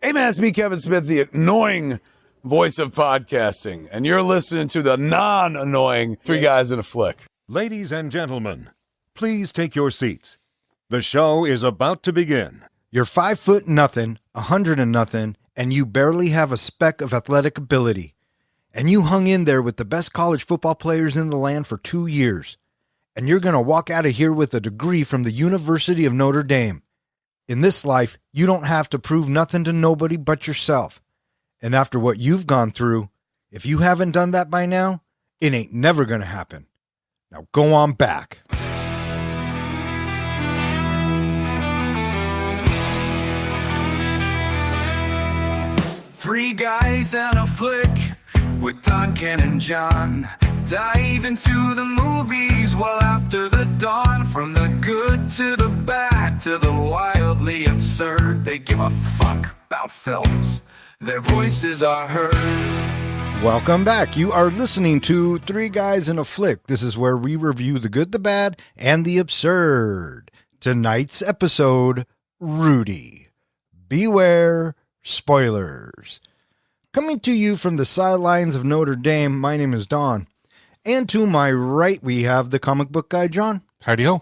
Hey man, it's me, Kevin Smith, the annoying voice of podcasting, and you're listening to the non-annoying Three Guys in a Flick. Ladies and gentlemen, please take your seats. The show is about to begin. You're 5'0" nothing, 100 and nothing, and you barely have a speck of athletic ability. And you hung in there with the best college football players in the land for 2 years. And you're going to walk out of here with a degree from the University of Notre Dame. In this life, you don't have to prove nothing to nobody but yourself. And after what you've gone through, if you haven't done that by now, it ain't never going to happen. Now go on back. Three guys and a flick with Duncan and John. Dive into the movies well after the dawn. From the good to the bad to the wildly absurd. They give a fuck about films. Their voices are heard. Welcome back. You are listening to Three Guys in a Flick. This is where we review the good, the bad, and the absurd. Tonight's episode, Rudy. Beware spoilers. Coming to you from the sidelines of Notre Dame, my name is Don. And to my right, we have the comic book guy, John. Howdy-ho.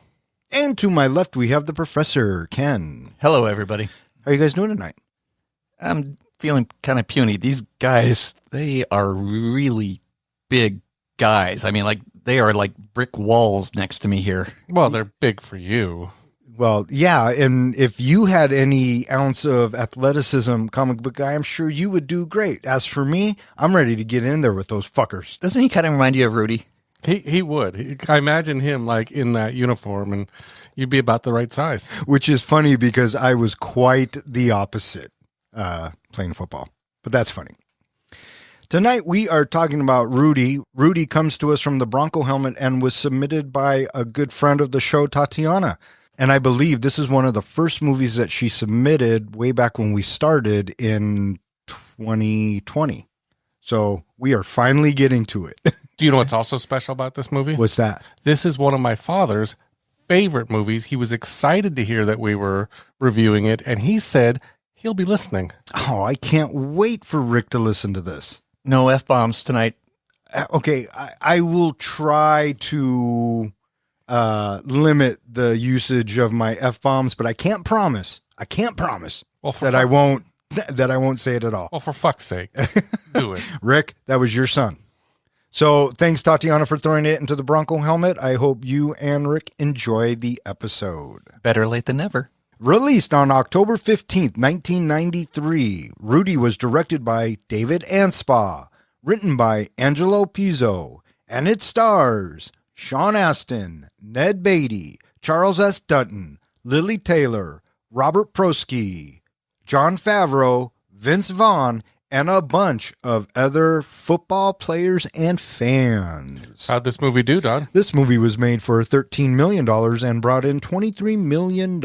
And to my left, we have the professor, Ken. Hello, everybody. How are you guys doing tonight? I'm feeling kind of puny. These guys, they are really big guys. I mean, like, they are like brick walls next to me here. Well, they're big for you. Well, yeah, and if you had any ounce of athleticism, comic book guy, I'm sure you would do great. As for me, I'm ready to get in there with those fuckers. Doesn't he kind of remind you of Rudy? He would. I imagine him like in that uniform, and you'd be about the right size. Which is funny because I was quite the opposite playing football. But that's funny. Tonight we are talking about Rudy. Rudy comes to us from the Bronco helmet and was submitted by a good friend of the show, Tatiana. And I believe this is one of the first movies that she submitted way back when we started in 2020. So we are finally getting to it. Do you know what's also special about this movie? What's that? This is one of my father's favorite movies. He was excited to hear that we were reviewing it, and he said he'll be listening. Oh, I can't wait for Rick to listen to this. No F-bombs tonight. Okay, I will try to limit the usage of my F-bombs, but I can't promise. Well, that I won't say it at all. Well, for fuck's sake, do it. Rick, that was your son. So thanks, Tatiana, for throwing it into the Bronco helmet. I hope you and Rick enjoy the episode. Better late than never. Released on October 15th, 1993, Rudy was directed by David Anspaugh, written by Angelo Pizzo, and it stars Sean Astin, Ned Beatty, Charles S. Dutton, Lily Taylor, Robert Prosky, Jon Favreau, Vince Vaughn, and a bunch of other football players and fans. How'd this movie do, Don? This movie was made for $13 million and brought in $23 million.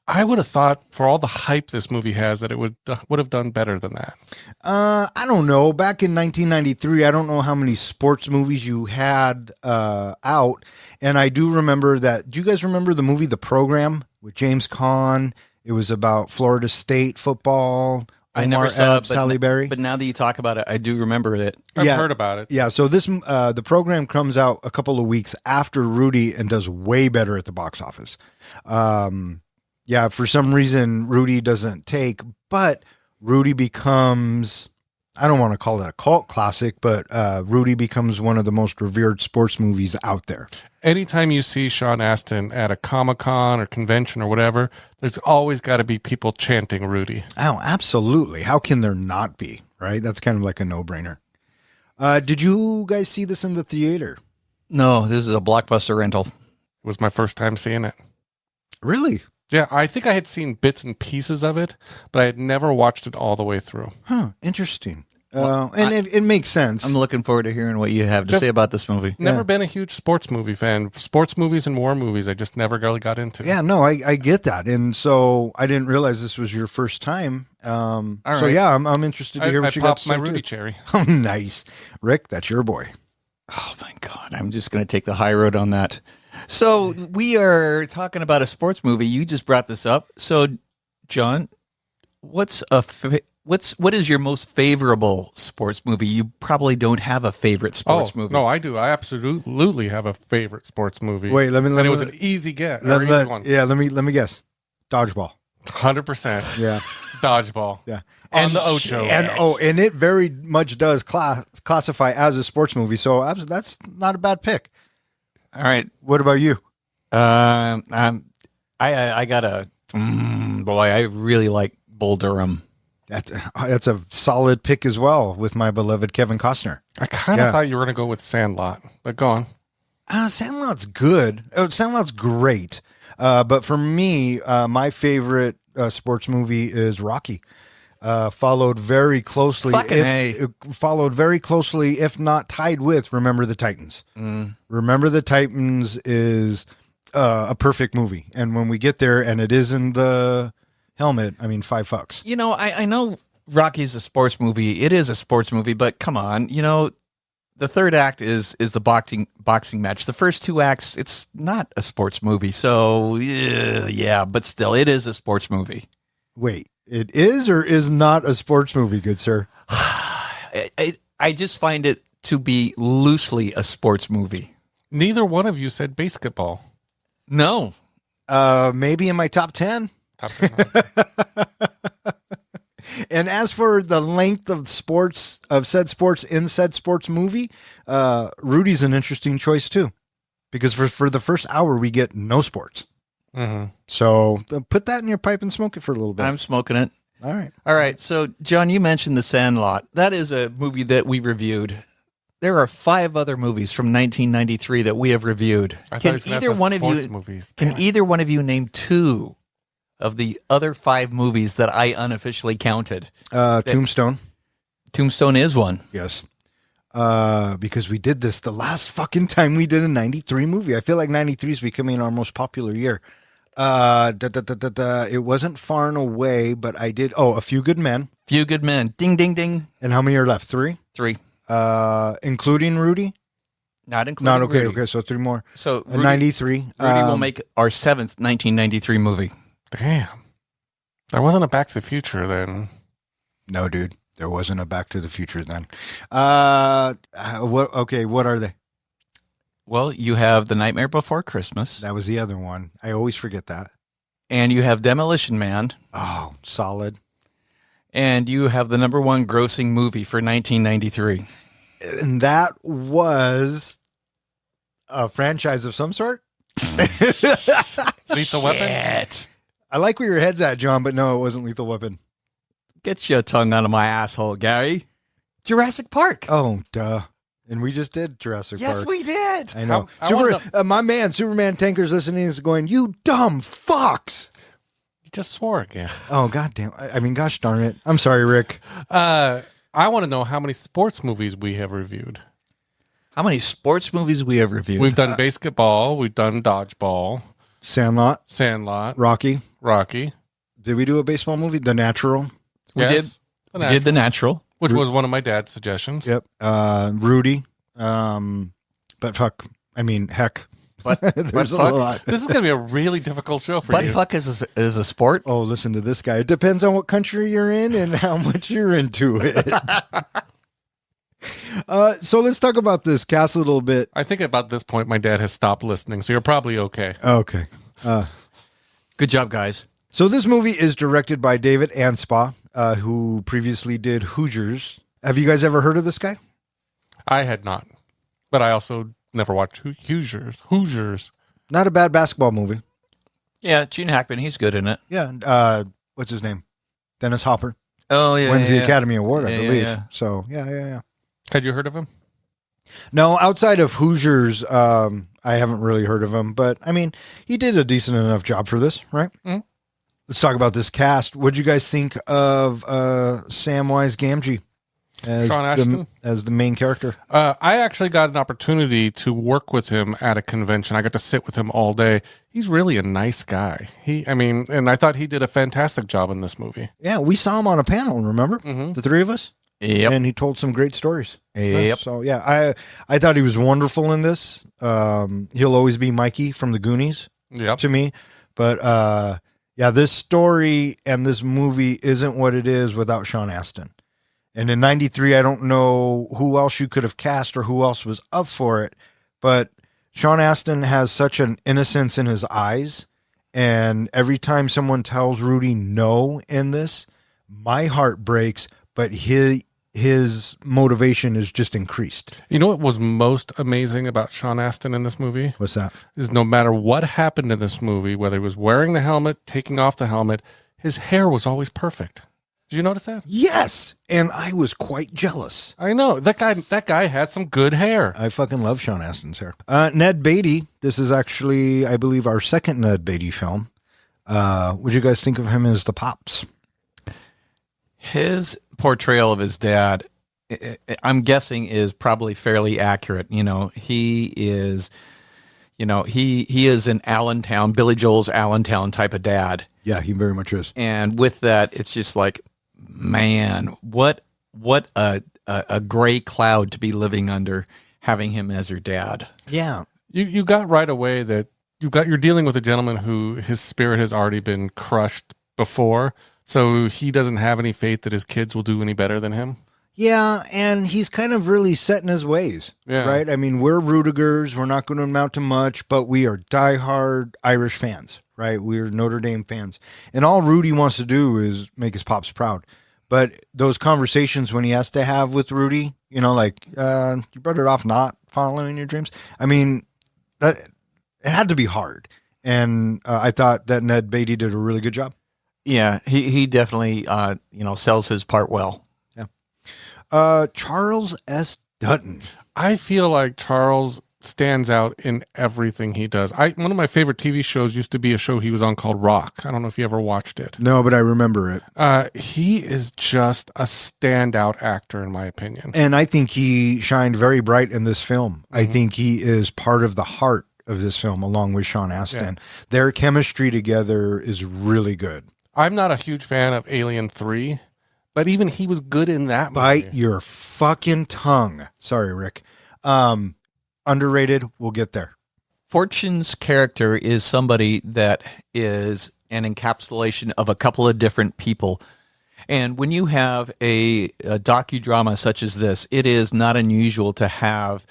I would have thought, for all the hype this movie has, that it would have done better than that. I don't know. Back in 1993, I don't know how many sports movies you had out. And I do remember that. Do you guys remember the movie The Program with James Caan? It was about Florida State football. I never saw it, Halle Berry. but now that you talk about it, I do remember it. I've heard about it. Yeah, so this the program comes out a couple of weeks after Rudy and does way better at the box office. Yeah, for some reason, Rudy doesn't take, but Rudy becomes, I don't want to call it a cult classic, but Rudy becomes one of the most revered sports movies out there. Anytime you see Sean Astin at a Comic-Con or convention or whatever, there's always got to be people chanting Rudy. Oh, absolutely. How can there not be, right? That's kind of like a no-brainer. Did you guys see this in the theater? No, this is a Blockbuster rental. It was my first time seeing it. Really? Yeah, I think I had seen bits and pieces of it, but I had never watched it all the way through. Huh, interesting. Well, it makes sense. I'm looking forward to hearing what you have to say about this movie. Never been a huge sports movie fan. Sports movies and war movies, I just never really got into. Yeah, no, I get that. And so I didn't realize this was your first time. All right. So yeah, I'm interested to hear what you got to say. I popped my Rudy too. cherry. Oh, nice. Rick, that's your boy. Oh, my God. I'm just going to take the high road on that. So we are talking about a sports movie. You just brought this up. So, John, what is your most favorable sports movie? You probably don't have a favorite sports movie. No, I do. I absolutely have a favorite sports movie. Wait, let me. And it was an easy get. Or easy one. Yeah, let me guess. Dodgeball. 100%. Yeah. Dodgeball. Yeah. On the Ocho. And it very much does classify as a sports movie. So that's not a bad pick. All right. What about you? I got a boy. I really like Bull Durham. That's a solid pick as well with my beloved Kevin Costner. I kind of thought you were going to go with Sandlot, but go on. Sandlot's good. Sandlot's great. But for me, my favorite sports movie is Rocky. Followed very closely. Followed very closely, if not tied with Remember the Titans. Remember the Titans is a perfect movie. And when we get there and it is in the helmet, I mean, $5. You know, I know Rocky's a sports movie. It is a sports movie, but come on, you know, the third act is the boxing match. The first two acts, it's not a sports movie. So yeah, but still, it is a sports movie. Wait, it is or is not a sports movie, good sir? I just find it to be loosely a sports movie. Neither one of you said basketball. No. Maybe in my top 10. Top 10. And as for the length of said sports in said sports movie, Rudy's an interesting choice too, because for the first hour we get no sports. Mm-hmm. So put that in your pipe and smoke it for a little bit. I'm smoking it. All right. So John, you mentioned The Sandlot. That is a movie that we reviewed. There are 5 other movies from 1993 that we have reviewed. Can either one of you name 2 of the other 5 movies that I unofficially counted? Tombstone. Tombstone is one. Yes. Because we did this the last fucking time we did a 93 movie. I feel like 93 is becoming our most popular year. It wasn't Far and Away, but I did. Oh, A Few Good Men. Few Good Men. Ding, ding, ding. And how many are left? 3? 3. Including Rudy? Not including Rudy. Okay, so 3 more. So 93. Rudy will make our 7th 1993 movie. Damn. There wasn't a Back to the Future then. No, dude. There wasn't a Back to the Future then. What are they? Well, you have The Nightmare Before Christmas. That was the other one. I always forget that. And you have Demolition Man. Oh, solid. And you have the number 1 grossing movie for 1993. And that was a franchise of some sort? Lethal Weapon? I like where your head's at, John, but no, it wasn't Lethal Weapon. Get your tongue out of my asshole, Gary. Jurassic Park. Oh, duh. And we just did Jurassic Park. Yes, we did. I know. My man, Superman Tanker's listening is going, you dumb fucks. You just swore again. Oh, goddamn. I mean, gosh darn it. I'm sorry, Rick. I want to know how many sports movies we have reviewed. How many sports movies we have reviewed? We've done basketball. We've done dodgeball. Sandlot. Rocky. Did we do a baseball movie? The Natural. We did The Natural. Which was one of my dad's suggestions. Yep. Rudy. But fuck. I mean, heck. There's a lot. This is going to be a really difficult show for you. Butt fuck is a sport? Oh, listen to this guy. It depends on what country you're in and how much you're into it. So let's talk about this cast a little bit. I think about this point, my dad has stopped listening, so you're probably okay. Okay. Good job, guys. So this movie is directed by David Anspaugh, who previously did Hoosiers. Have you guys ever heard of this guy? I had not, but I also never watched Hoosiers. Not a bad basketball movie. Yeah, Gene Hackman, he's good in it. Yeah. What's his name? Dennis Hopper. Oh, yeah. Wins the Academy Award, I believe. Yeah. So, yeah. Had you heard of him? No, outside of Hoosiers, I haven't really heard of him. But, I mean, he did a decent enough job for this, right? Mm-hmm. Let's talk about this cast. What'd you guys think of Samwise Gamgee as Sean Astin? As the main character? I actually got an opportunity to work with him at a convention. I got to sit with him all day. He's really a nice guy. And I thought he did a fantastic job in this movie. Yeah, we saw him on a panel, remember? Mm-hmm. The 3 of us? Yep. And he told some great stories. Yep. So, yeah, I thought he was wonderful in this. He'll always be Mikey from the Goonies to me. But, Yeah, this story and this movie isn't what it is without Sean Astin. And in 93, I don't know who else you could have cast or who else was up for it, but Sean Astin has such an innocence in his eyes. And every time someone tells Rudy no in this, my heart breaks, but his motivation is just increased. You know what was most amazing about Sean Astin in this movie? What's that? Is no matter what happened in this movie, whether he was wearing the helmet, taking off the helmet, his hair was always perfect. Did you notice that? Yes, and I was quite jealous. I know. That guy had some good hair. I fucking love Sean Astin's hair. Ned Beatty, this is actually, I believe, our second Ned Beatty film. Would you guys think of him as the Pops? His portrayal of his dad, I'm guessing, is probably fairly accurate. He is an Allentown, Billy Joel's Allentown type of dad. Yeah, he very much is. And with that, it's just like, man, what a gray cloud to be living under, having him as your dad. Yeah. You got right away that you're dealing with a gentleman who his spirit has already been crushed before, so he doesn't have any faith that his kids will do any better than him. Yeah, and he's kind of really set in his ways, right? I mean, we're Rudigers. We're not going to amount to much, but we are diehard Irish fans, right? We're Notre Dame fans. And all Rudy wants to do is make his pops proud. But those conversations when he has to have with Rudy, like, you're better off not following your dreams. I mean, it had to be hard. And I thought that Ned Beatty did a really good job. Yeah, he definitely, sells his part well. Charles S. Dutton. I feel like Charles stands out in everything he does. One of my favorite TV shows used to be a show he was on called Rock. I don't know if you ever watched it. No, but I remember it. He is just a standout actor, in my opinion. And I think he shined very bright in this film. Mm-hmm. I think he is part of the heart of this film, along with Sean Astin. Yeah. Their chemistry together is really good. I'm not a huge fan of Alien 3. But even he was good in that movie. Bite your fucking tongue. Sorry, Rick. Underrated. We'll get there. Fortune's character is somebody that is an encapsulation of a couple of different people. And when you have a docudrama such as this, it is not unusual to have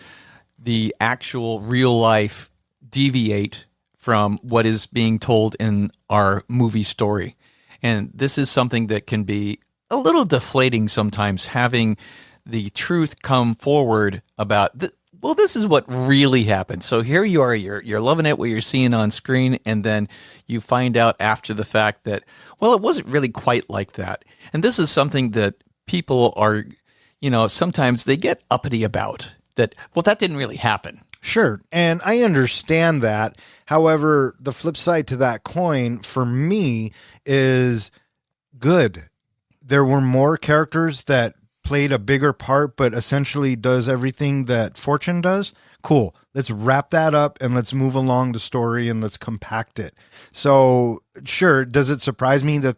the actual real life deviate from what is being told in our movie story. And this is something that can be a little deflating sometimes, having the truth come forward about, this is what really happened. So here you are, you're loving it, what you're seeing on screen, and then you find out after the fact that, it wasn't really quite like that. And this is something that people are, sometimes they get uppity about, that didn't really happen. Sure, and I understand that. However, the flip side to that coin, for me, is good. There were more characters that played a bigger part, but essentially does everything that Fortune does. Cool. Let's wrap that up and let's move along the story and let's compact it. So, sure, does it surprise me that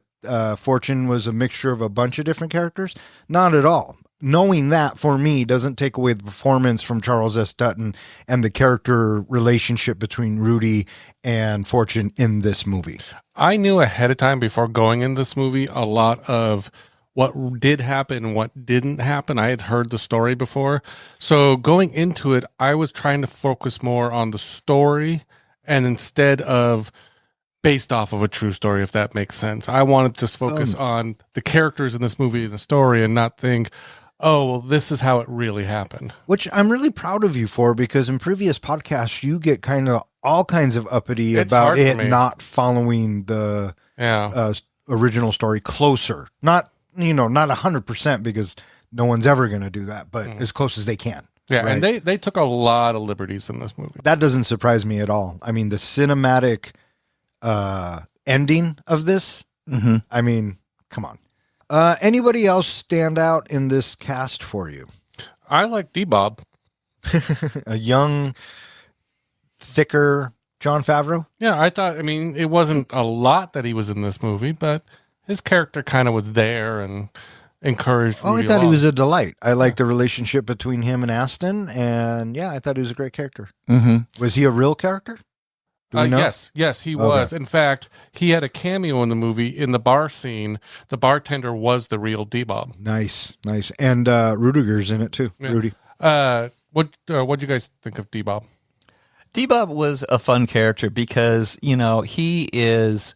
Fortune was a mixture of a bunch of different characters? Not at all. Knowing that, for me, doesn't take away the performance from Charles S. Dutton and the character relationship between Rudy and Fortune in this movie. I knew ahead of time, before going in this movie, a lot of what did happen and what didn't happen. I had heard the story before. So going into it, I was trying to focus more on the story and instead of based off of a true story, if that makes sense. I wanted to just focus on the characters in this movie and the story and not think, this is how it really happened. Which I'm really proud of you for, because in previous podcasts, you get kind of all kinds of uppity about it not following the original story closer. Not 100%, because no one's ever going to do that, but as close as they can. Yeah, right? And they took a lot of liberties in this movie. That doesn't surprise me at all. I mean, the cinematic ending of this, I mean, come on. Anybody else stand out in this cast for you? I like D-Bob. A young, thicker Jon Favreau? Yeah, it wasn't a lot that he was in this movie, but his character kind of was there and encouraged Rudy I thought along. he was a delight. I liked the relationship between him and Astin, and I thought he was a great character. Mm-hmm. Was he a real character? Do we know? Yes, he was. In fact, he had a cameo in the movie. In the bar scene, the bartender was the real D-Bob. Nice. And Rudiger's in it too. Yeah. Rudy. What'd you guys think of D-Bob? D-Bob was a fun character because, he is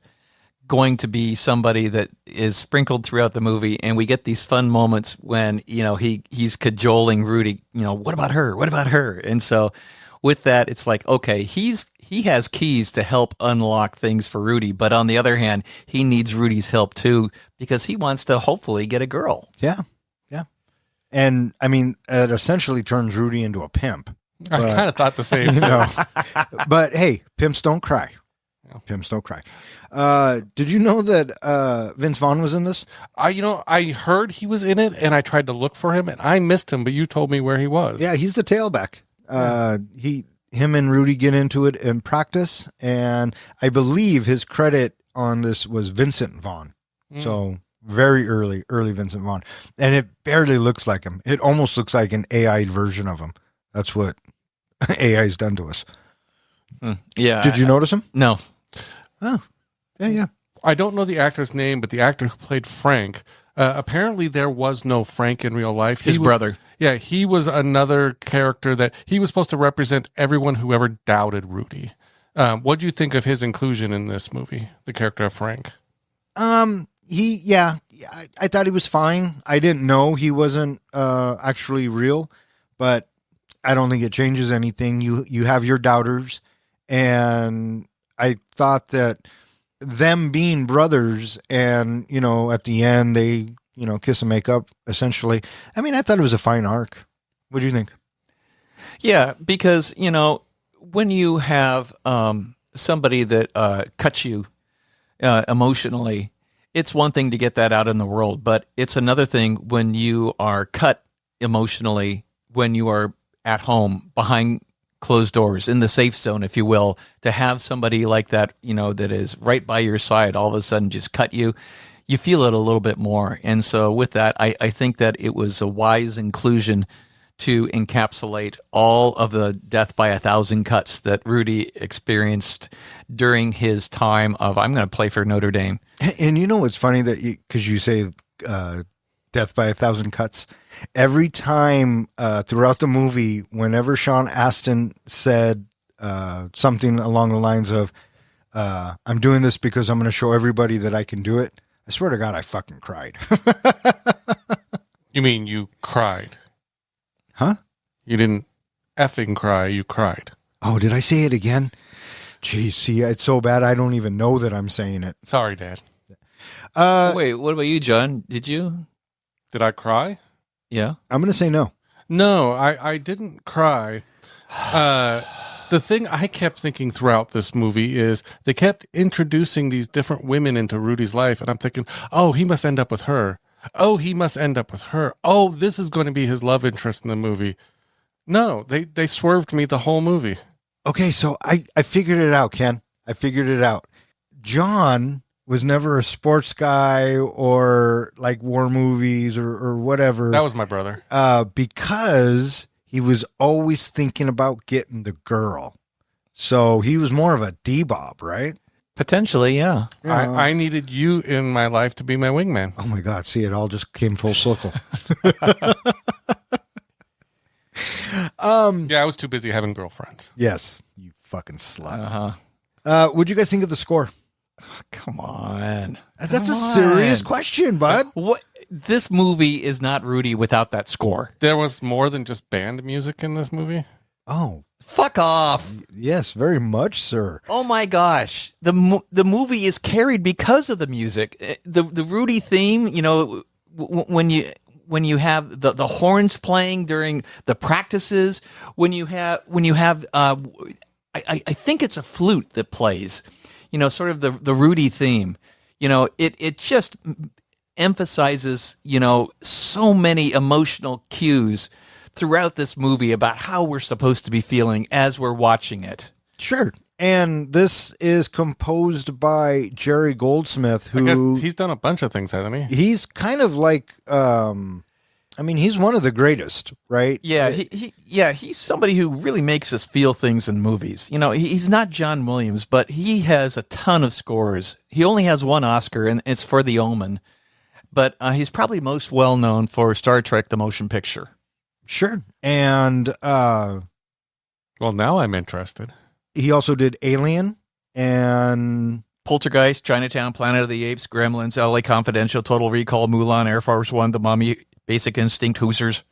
going to be somebody that is sprinkled throughout the movie, and we get these fun moments when, he's cajoling Rudy, what about her? What about her? And so with that, it's like, okay, he has keys to help unlock things for Rudy, but on the other hand, he needs Rudy's help too because he wants to hopefully get a girl. Yeah. And I mean, it essentially turns Rudy into a pimp. I kind of thought the same. But hey, pimps don't cry. Pimps don't cry. Did you know that Vince Vaughn was in this? I heard he was in it, and I tried to look for him, and I missed him. But you told me where he was. Yeah, he's the tailback. Him and Rudy get into it in practice, and I believe his credit on this was Vincent Vaughn. So very early Vincent Vaughn, and it barely looks like him. It almost looks like an AI version of him. That's what AI's done to us. Yeah. Did you notice him? No. Oh, yeah. I don't know the actor's name, but the actor who played Frank, apparently there was no Frank in real life. His brother. Yeah, he was another character that he was supposed to represent everyone who ever doubted Rudy. What do you think of his inclusion in this movie, the character of Frank? I thought he was fine. I didn't know he wasn't actually real, but I don't think it changes anything. You have your doubters, and I thought that them being brothers and, at the end they, kiss and make up essentially. I mean, I thought it was a fine arc. What do you think? Yeah, because, when you have somebody that cuts you emotionally, it's one thing to get that out in the world, but it's another thing when you are cut emotionally, when you are at home behind closed doors in the safe zone, if you will, to have somebody like that, that is right by your side, all of a sudden just cut you, you feel it a little bit more. And so with that, I think that it was a wise inclusion to encapsulate all of the death by 1,000 cuts that Rudy experienced during his time of, I'm going to play for Notre Dame. And it's funny that because you say death by 1,000 cuts, every time throughout the movie, whenever Sean Astin said something along the lines of, I'm doing this because I'm going to show everybody that I can do it, I swear to God, I fucking cried. You mean you cried? Huh? You didn't effing cry, you cried. Oh, did I say it again? Geez, see, it's so bad I don't even know that I'm saying it. Sorry, Dad. Wait, what about you, John? Did you? Did I cry? Yeah. I'm going to say no. No, I didn't cry. The thing I kept thinking throughout this movie is they kept introducing these different women into Rudy's life, and I'm thinking, oh, he must end up with her. Oh, he must end up with her. Oh, this is going to be his love interest in the movie. No, they swerved me the whole movie. Okay, so I figured it out, Ken. I figured it out. John was never a sports guy or like war movies or whatever. That was my brother. Because he was always thinking about getting the girl. So he was more of a D-Bob, right? Potentially, yeah. I needed you in my life to be my wingman. Oh my God, see, it all just came full circle. Yeah, I was too busy having girlfriends. Yes, you fucking slut. Uh-huh. What'd you guys think of the score? Come on. That's a serious question, bud. What? This movie is not Rudy without that score. There was more than just band music in this movie. Oh, fuck off. Yes, very much, sir. Oh my gosh. The movie is carried because of the music. The Rudy theme, when you have the horns playing during the practices, when you have I think it's a flute that plays, sort of the Rudy theme. It just emphasizes, so many emotional cues throughout this movie about how we're supposed to be feeling as we're watching it. Sure. And this is composed by Jerry Goldsmith, who I guess he's done a bunch of things, hasn't he? He's kind of like I mean, he's one of the greatest, right? Yeah, he's somebody who really makes us feel things in movies. You know, he's not John Williams, but he has a ton of scores. He only has one Oscar, and it's for The Omen. But he's probably most well known for Star Trek: The Motion Picture. Sure. And well, now I'm interested. He also did Alien and Poltergeist, Chinatown, Planet of the Apes, Gremlins, LA Confidential, Total Recall, Mulan, Air Force One, The Mummy, Basic Instinct, Hoosiers.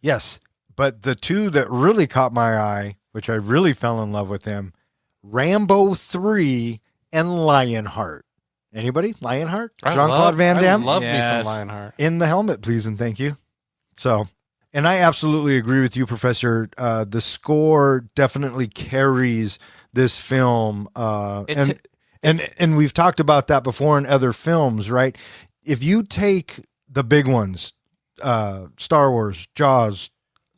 Yes, but the two that really caught my eye, which I really fell in love with him, Rambo 3 and Lionheart. Anybody? Lionheart? Jean-Claude Van Damme? I love me some Lionheart. In the helmet, please, and thank you. So, and I absolutely agree with you, Professor. The score definitely carries this film. And we've talked about that before in other films, right? If you take the big ones, Star Wars, Jaws,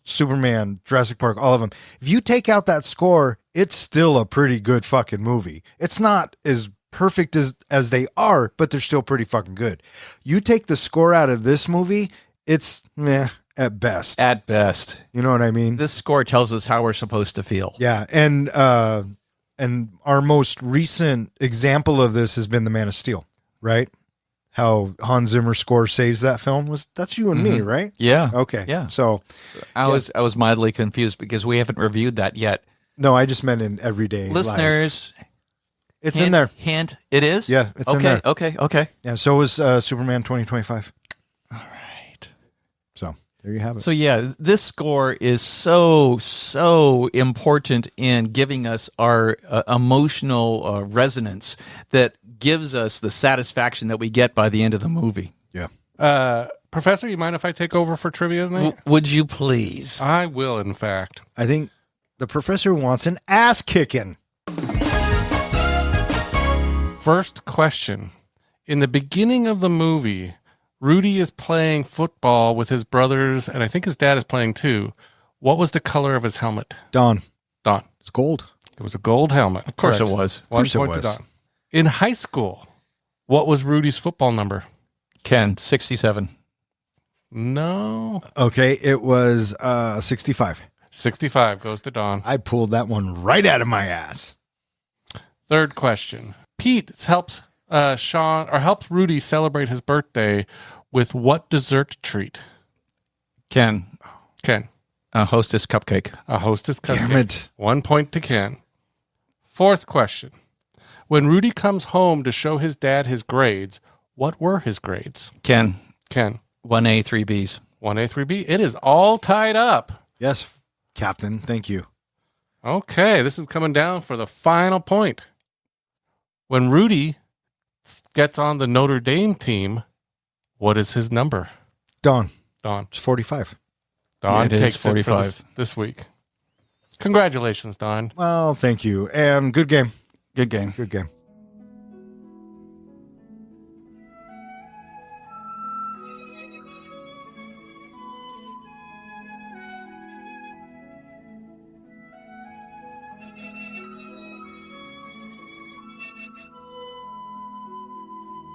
Superman, Jurassic Park, all of them. If you take out that score, it's still a pretty good fucking movie. It's not as perfect as they are, but they're still pretty fucking good. You take the score out of this movie, it's meh at best. At best. You know what I mean? This score tells us how we're supposed to feel. Yeah, and our most recent example of this has been The Man of Steel, right? How Hans Zimmer's score saves that film that's you and me, right? Yeah. Okay. Yeah. So I was mildly confused because we haven't reviewed that yet. No, I just meant in everyday listeners. Life. It's in there. Hint. It is? Yeah, it's in there. Okay. Yeah, so was Superman 2025. All right. So there you have it. So yeah, this score is so important in giving us our emotional resonance that gives us the satisfaction that we get by the end of the movie. Yeah. Professor, you mind if I take over for trivia tonight? Would you please? I will, in fact. I think the professor wants an ass kicking. First question. In the beginning of the movie, Rudy is playing football with his brothers, and I think his dad is playing too. What was the color of his helmet? Don. It's gold. It was a gold helmet. Of course it was. Of course it 1 point was. to Don. In high school, what was Rudy's football number? Ken, 67. No. Okay, it was 65. 65 goes to Don. I pulled that one right out of my ass. Third question. Pete helps Rudy celebrate his birthday with what dessert treat? Ken. A Hostess cupcake. A Hostess cupcake. Damn it. 1 point to Ken. Fourth question. When Rudy comes home to show his dad his grades, what were his grades? Ken. 1A, 3Bs. 1A, 3B. It is all tied up. Yes, Captain. Thank you. Okay, this is coming down for the final point. When Rudy gets on the Notre Dame team, what is his number? Don. It's 45. Don it is takes 45 it for this week. Congratulations, Don. Well, thank you. And good game. Good game. Good game.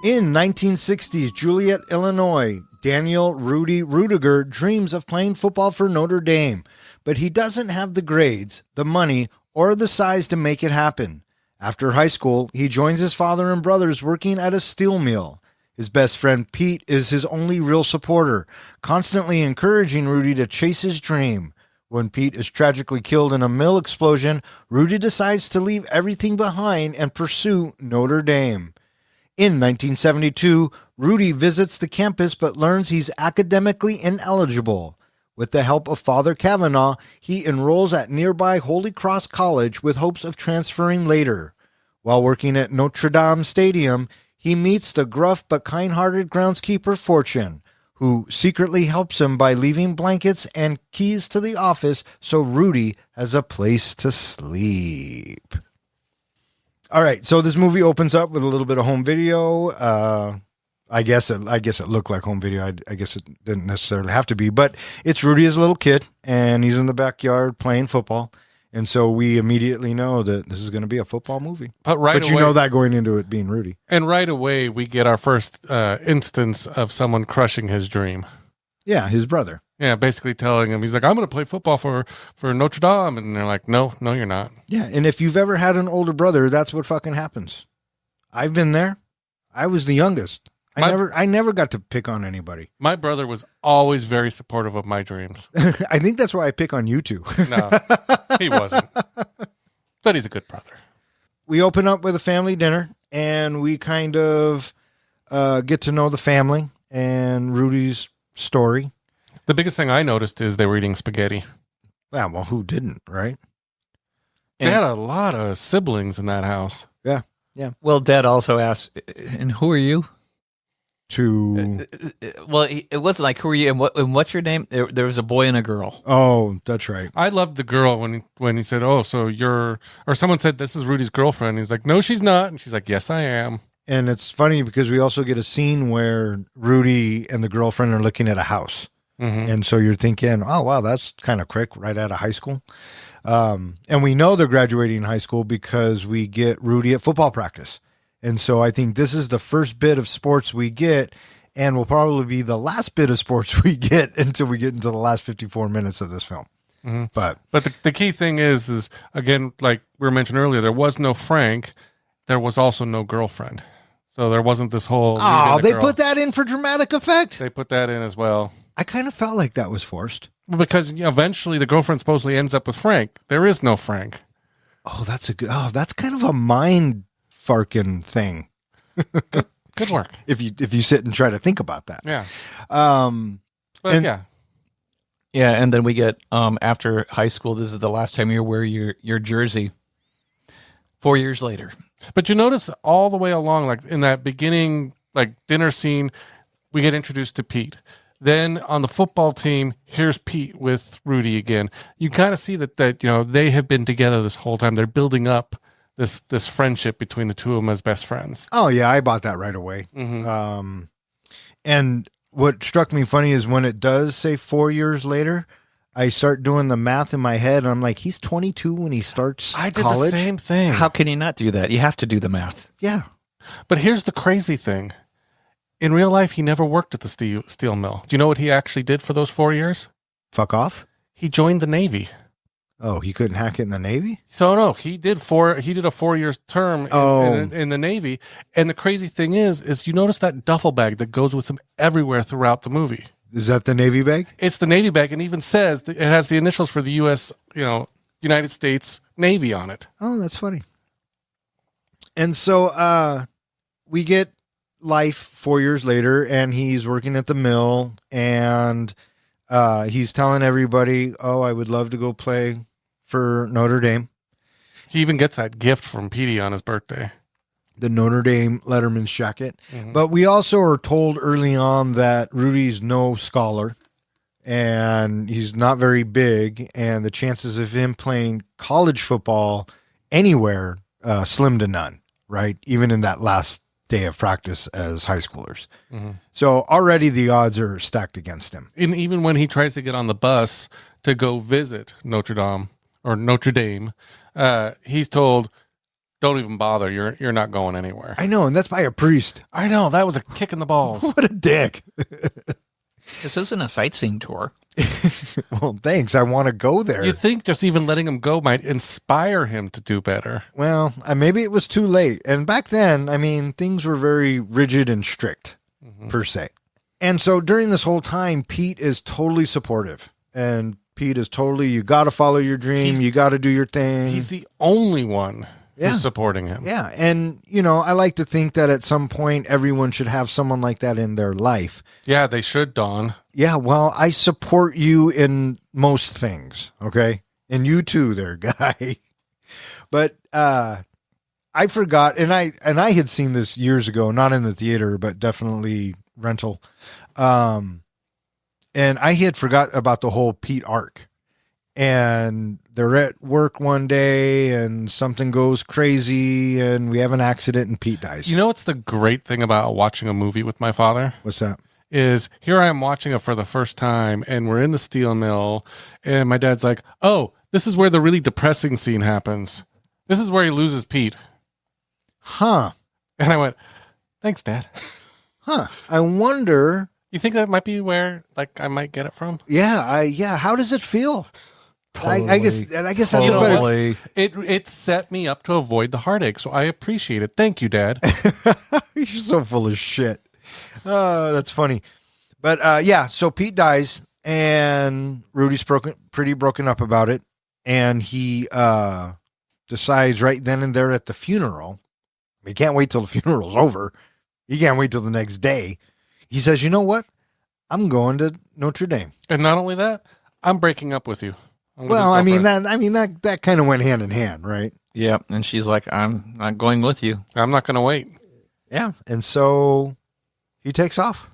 In 1960s Joliet, Illinois, Daniel Rudy Rudiger dreams of playing football for Notre Dame, but he doesn't have the grades, the money, or the size to make it happen. After high school, he joins his father and brothers working at a steel mill. His best friend Pete is his only real supporter, constantly encouraging Rudy to chase his dream. When Pete is tragically killed in a mill explosion, Rudy decides to leave everything behind and pursue Notre Dame. In 1972, Rudy visits the campus but learns he's academically ineligible. With the help of Father Kavanaugh, he enrolls at nearby Holy Cross College with hopes of transferring later. While working at Notre Dame Stadium, he meets the gruff but kind-hearted groundskeeper Fortune, who secretly helps him by leaving blankets and keys to the office so Rudy has a place to sleep. All right, so this movie opens up with a little bit of home video. I guess it looked like home video. I guess it didn't necessarily have to be, but it's Rudy as a little kid, and he's in the backyard playing football, and so we immediately know that this is going to be a football movie. But you know that going into it being Rudy. And right away, we get our first instance of someone crushing his dream. Yeah, his brother. Yeah, basically telling him, he's like, I'm going to play football for Notre Dame. And they're like, no, you're not. Yeah, and if you've ever had an older brother, that's what fucking happens. I've been there. I was the youngest. I never got to pick on anybody. My brother was always very supportive of my dreams. I think that's why I pick on you two. No, he wasn't. But he's a good brother. We open up with a family dinner, and we kind of get to know the family and Rudy's story. The biggest thing I noticed is they were eating spaghetti. Yeah, well, who didn't, right? They had a lot of siblings in that house. Yeah. Well, Dad also asked, and who are you? Well, it wasn't like, who are you, and what's your name? There was a boy and a girl. Oh, that's right. I loved the girl when he said, oh, so you're, or someone said, this is Rudy's girlfriend. He's like, no, she's not. And she's like, yes, I am. And it's funny because we also get a scene where Rudy and the girlfriend are looking at a house. Mm-hmm. And so you're thinking, oh, wow, that's kind of quick, right out of high school. And we know they're graduating high school because we get Rudy at football practice. And so I think this is the first bit of sports we get, and will probably be the last bit of sports we get until we get into the last 54 minutes of this film. Mm-hmm. But the key thing is again, like we were mentioned earlier, there was no Frank. There was also no girlfriend. So there wasn't this whole... Oh, they put that in for dramatic effect? They put that in as well. I kind of felt like that was forced. Because eventually the girlfriend supposedly ends up with Frank. There is no Frank. Oh, that's kind of a mind farking thing. Good work. If you sit and try to think about that. Yeah. Yeah, and then we get after high school, this is the last time you wear your jersey. 4 years later. But you notice all the way along, like in that beginning, like dinner scene, we get introduced to Pete. Then on the football team, here's Pete with Rudy again. You kind of see that they have been together this whole time. They're building up this friendship between the two of them as best friends. Oh yeah, I bought that right away. Mm-hmm. And what struck me funny is when it does say 4 years later, I start doing the math in my head, and I'm like, he's 22 when he starts college. I did the same thing. How can you not do that? You have to do the math. Yeah. But here's the crazy thing. In real life, he never worked at the steel mill. Do you know what he actually did for those 4 years? Fuck off? He joined the Navy. Oh, he couldn't hack it in the Navy? So no, he did a 4-year term in the Navy. And the crazy thing is you notice that duffel bag that goes with him everywhere throughout the movie. Is that the Navy bag? It's the Navy bag, and even says it has the initials for the U.S., United States Navy on it. Oh, that's funny. And so we get life 4 years later, and he's working at the mill, and he's telling everybody, oh, I would love to go play for Notre Dame. He even gets that gift from Petey on his birthday. The Notre Dame Letterman's jacket. Mm-hmm. But we also are told early on that Rudy's no scholar, and he's not very big, and the chances of him playing college football anywhere slim to none, right? Even in that last day of practice as high schoolers. Mm-hmm. So already the odds are stacked against him. And even when he tries to get on the bus to go visit Notre Dame, he's told, don't even bother. You're not going anywhere. I know, and that's by a priest. I know. That was a kick in the balls. What a dick. This isn't a sightseeing tour. Well, thanks. I want to go there. You think just even letting him go might inspire him to do better. Well, maybe it was too late. And back then, I mean, things were very rigid and strict, per se. And so during this whole time, Pete is totally supportive. And Pete is totally, you got to follow your dream. You got to do your thing. He's the only one who's supporting him. Yeah. And, I like to think that at some point, everyone should have someone like that in their life. Yeah, they should, Don. Yeah, well, I support you in most things, okay? And you too there, guy. But I forgot, and I had seen this years ago, not in the theater, but definitely rental. And I had forgot about the whole Pete arc. And they're at work one day and something goes crazy and we have an accident and Pete dies. You know what's the great thing about watching a movie with my father? What's that? Is here I am watching it for the first time and we're in the steel mill and my dad's like, oh, this is where the really depressing scene happens. This is where he loses Pete. Huh. And I went, thanks, Dad. Huh. I wonder You think that might be where I might get it from? Yeah. How does it feel? Totally. I guess that's a better. It set me up to avoid the heartache, so I appreciate it. Thank you, Dad. You're so full of shit. Oh, that's funny. But so Pete dies, and Rudy's pretty broken up about it, and he decides right then and there at the funeral. He can't wait till the funeral's over. He can't wait till the next day. He says, "You know what? I'm going to Notre Dame." And not only that, I'm breaking up with you. Well, that kind of went hand in hand, right? Yeah, and she's like, "I'm not going with you. I'm not going to wait." Yeah, and so he takes off.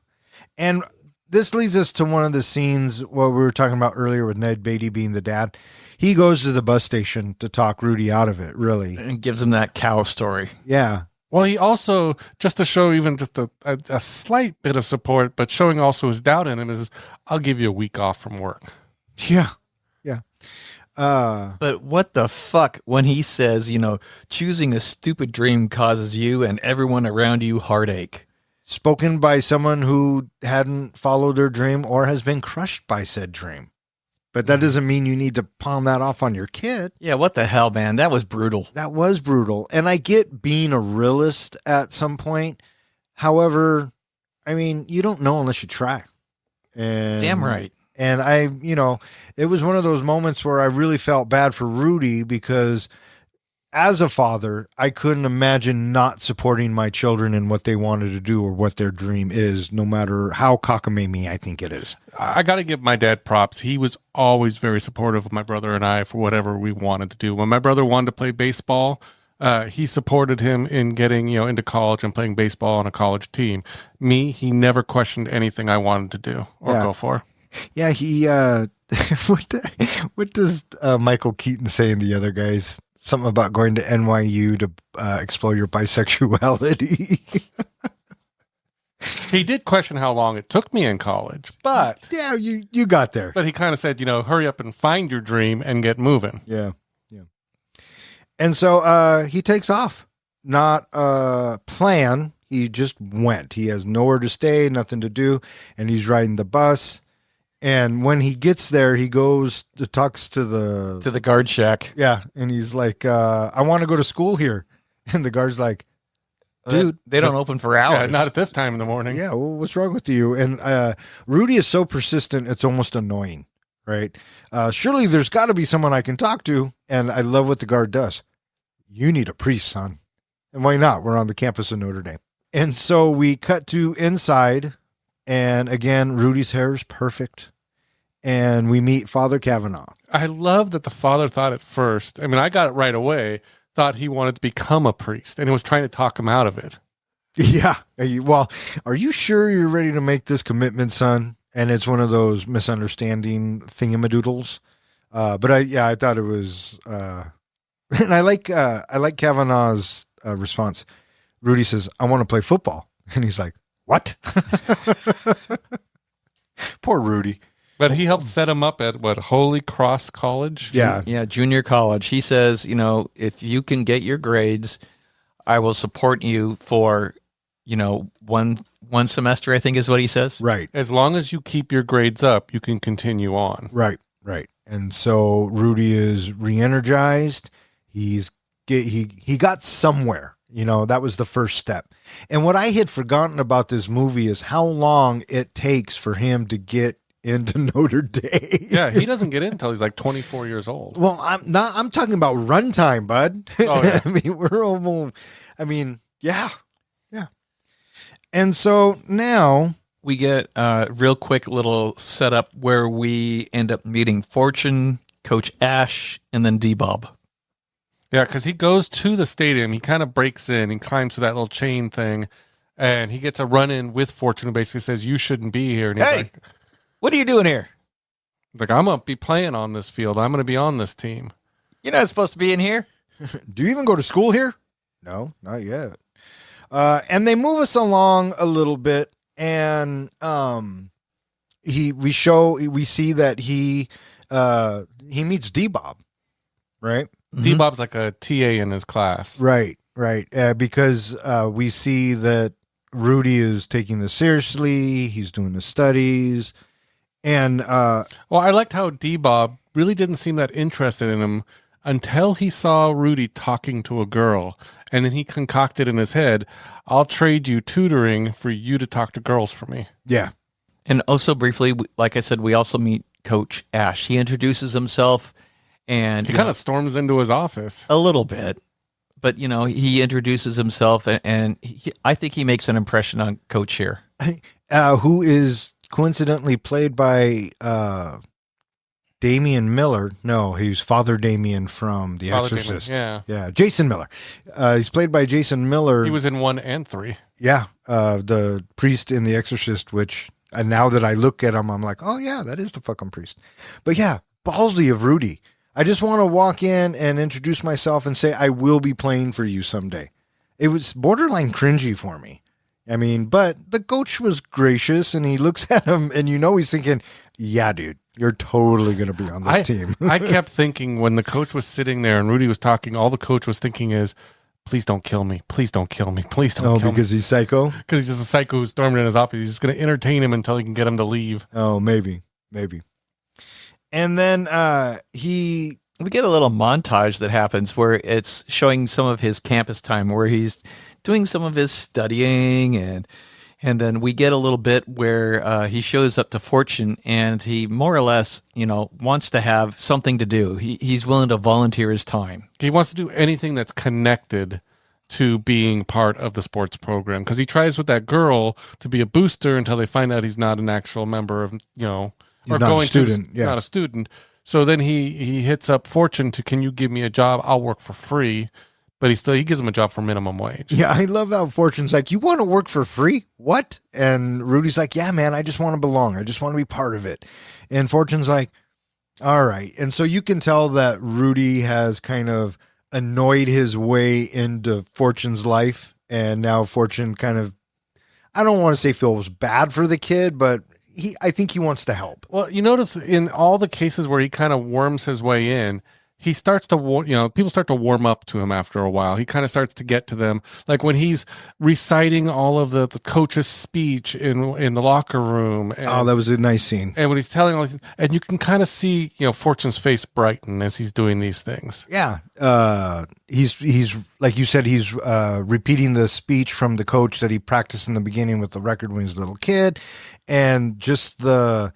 And this leads us to one of the scenes what we were talking about earlier with Ned Beatty being the dad. He goes to the bus station to talk Rudy out of it, really. And gives him that cow story. Yeah. Well, he also, just to show even just a slight bit of support, but showing also his doubt in him is, I'll give you a week off from work. Yeah. But what the fuck when he says, choosing a stupid dream causes you and everyone around you heartache. Spoken by someone who hadn't followed their dream or has been crushed by said dream. But that doesn't mean you need to palm that off on your kid. Yeah, what the hell, man? That was brutal. That was brutal. And I get being a realist at some point. However, you don't know unless you try. And damn right. And it was one of those moments where I really felt bad for Rudy because as a father, I couldn't imagine not supporting my children in what they wanted to do or what their dream is, no matter how cockamamie I think it is. I got to give my dad props. He was always very supportive of my brother and I for whatever we wanted to do. When my brother wanted to play baseball, he supported him in getting, into college and playing baseball on a college team. Me, he never questioned anything I wanted to do or go for. Yeah, he, what does Michael Keaton say in The Other Guys? Something about going to NYU to explore your bisexuality. He did question how long it took me in college, but... Yeah, you got there. But he kind of said, hurry up and find your dream and get moving. Yeah. And so he takes off. Not a plan. He just went. He has nowhere to stay, nothing to do, and he's riding the bus. And when he gets there, he goes to talks to the guard shack. Yeah, and he's like, "I want to go to school here," and the guard's like, "Dude, they don't open for hours. Yeah, not at this time in the morning." Yeah, well, what's wrong with you? And Rudy is so persistent; it's almost annoying, right? Surely there's got to be someone I can talk to, and I love what the guard does. You need a priest, son, and why not? We're on the campus of Notre Dame, and so we cut to inside, and again, Rudy's hair is perfect. And we meet Father Kavanaugh. I love that the father thought at first, I got it right away, thought he wanted to become a priest and he was trying to talk him out of it. Yeah. Well, are you sure you're ready to make this commitment, son? And it's one of those misunderstanding thingamadoodles. But I thought it was, and I like Kavanaugh's response. Rudy says, "I want to play football." And he's like, "What?" Poor Rudy. But he helped set him up at Holy Cross College? Yeah, junior college. He says, if you can get your grades, I will support you for, one semester, I think is what he says. Right. As long as you keep your grades up, you can continue on. Right. And so Rudy is re-energized. He got somewhere. That was the first step. And what I had forgotten about this movie is how long it takes for him to get into Notre Dame. Yeah, he doesn't get in until he's like 24 years old. Well, I'm talking about runtime, bud. Oh, yeah. We're almost, yeah. And so now we get a real quick little setup where we end up meeting Fortune, Coach Ash, and then D-Bob. Yeah, because he goes to the stadium. He kind of breaks in. He climbs to that little chain thing, and he gets a run-in with Fortune who basically says, "You shouldn't be here." And he's like, what are you doing here? Like, I'm going to be playing on this field. I'm going to be on this team. You're not supposed to be in here. Do you even go to school here? No, not yet. And they move us along a little bit, and we see that he meets D-Bob, right? D-Bob's like a TA in his class. Right. Because we see that Rudy is taking this seriously. He's doing the studies. And well, I liked how D-Bob really didn't seem that interested in him until he saw Rudy talking to a girl. And then he concocted in his head, I'll trade you tutoring for you to talk to girls for me. Yeah. And also briefly, like I said, we also meet Coach Ash. He introduces himself, and he kind of storms into his office. A little bit. But, he introduces himself, and I think he makes an impression on Coach here. Who is coincidentally played by Damian Miller. No, he's Father Damien from The Exorcist. Yeah, Jason Miller. He's played by Jason Miller. He was in 1 and 3. Yeah, the priest in The Exorcist, which now that I look at him, I'm like, oh yeah, that is the fucking priest. But yeah, ballsy of Rudy. I just want to walk in and introduce myself and say I will be playing for you someday. It was borderline cringy for me. I mean, but the coach was gracious, and he looks at him, and he's thinking, yeah, dude, you're totally going to be on this team. I kept thinking when the coach was sitting there and Rudy was talking, all the coach was thinking is, please don't kill me. Please don't kill me. Please don't kill me. Oh, because he's psycho? Because he's just a psycho who stormed in his office. He's just going to entertain him until he can get him to leave. Oh, maybe. And then we get a little montage that happens where it's showing some of his campus time where he's doing some of his studying, and then we get a little bit where he shows up to Fortune, and he more or less, wants to have something to do. He's willing to volunteer his time. He wants to do anything that's connected to being part of the sports program, because he tries with that girl to be a booster until they find out he's not an actual member of, He's not a student. Not a student. So then he hits up Fortune to, can you give me a job? I'll work for free. But he gives him a job for minimum wage. Yeah, I love how Fortune's like, you want to work for free? What? And Rudy's like, yeah, man, I just want to belong. I just want to be part of it. And Fortune's like, all right. And so you can tell that Rudy has kind of annoyed his way into Fortune's life. And now Fortune kind of, I don't want to say feels bad for the kid, but I think he wants to help. Well, you notice in all the cases where he kind of worms his way in, he starts to, people start to warm up to him after a while. He kind of starts to get to them. Like when he's reciting all of the coach's speech in the locker room. And, that was a nice scene. And when he's telling all these, and you can kind of see, Fortune's face brighten as he's doing these things. Yeah. He's like you said, he's repeating the speech from the coach that he practiced in the beginning with the record when he was a little kid. And just the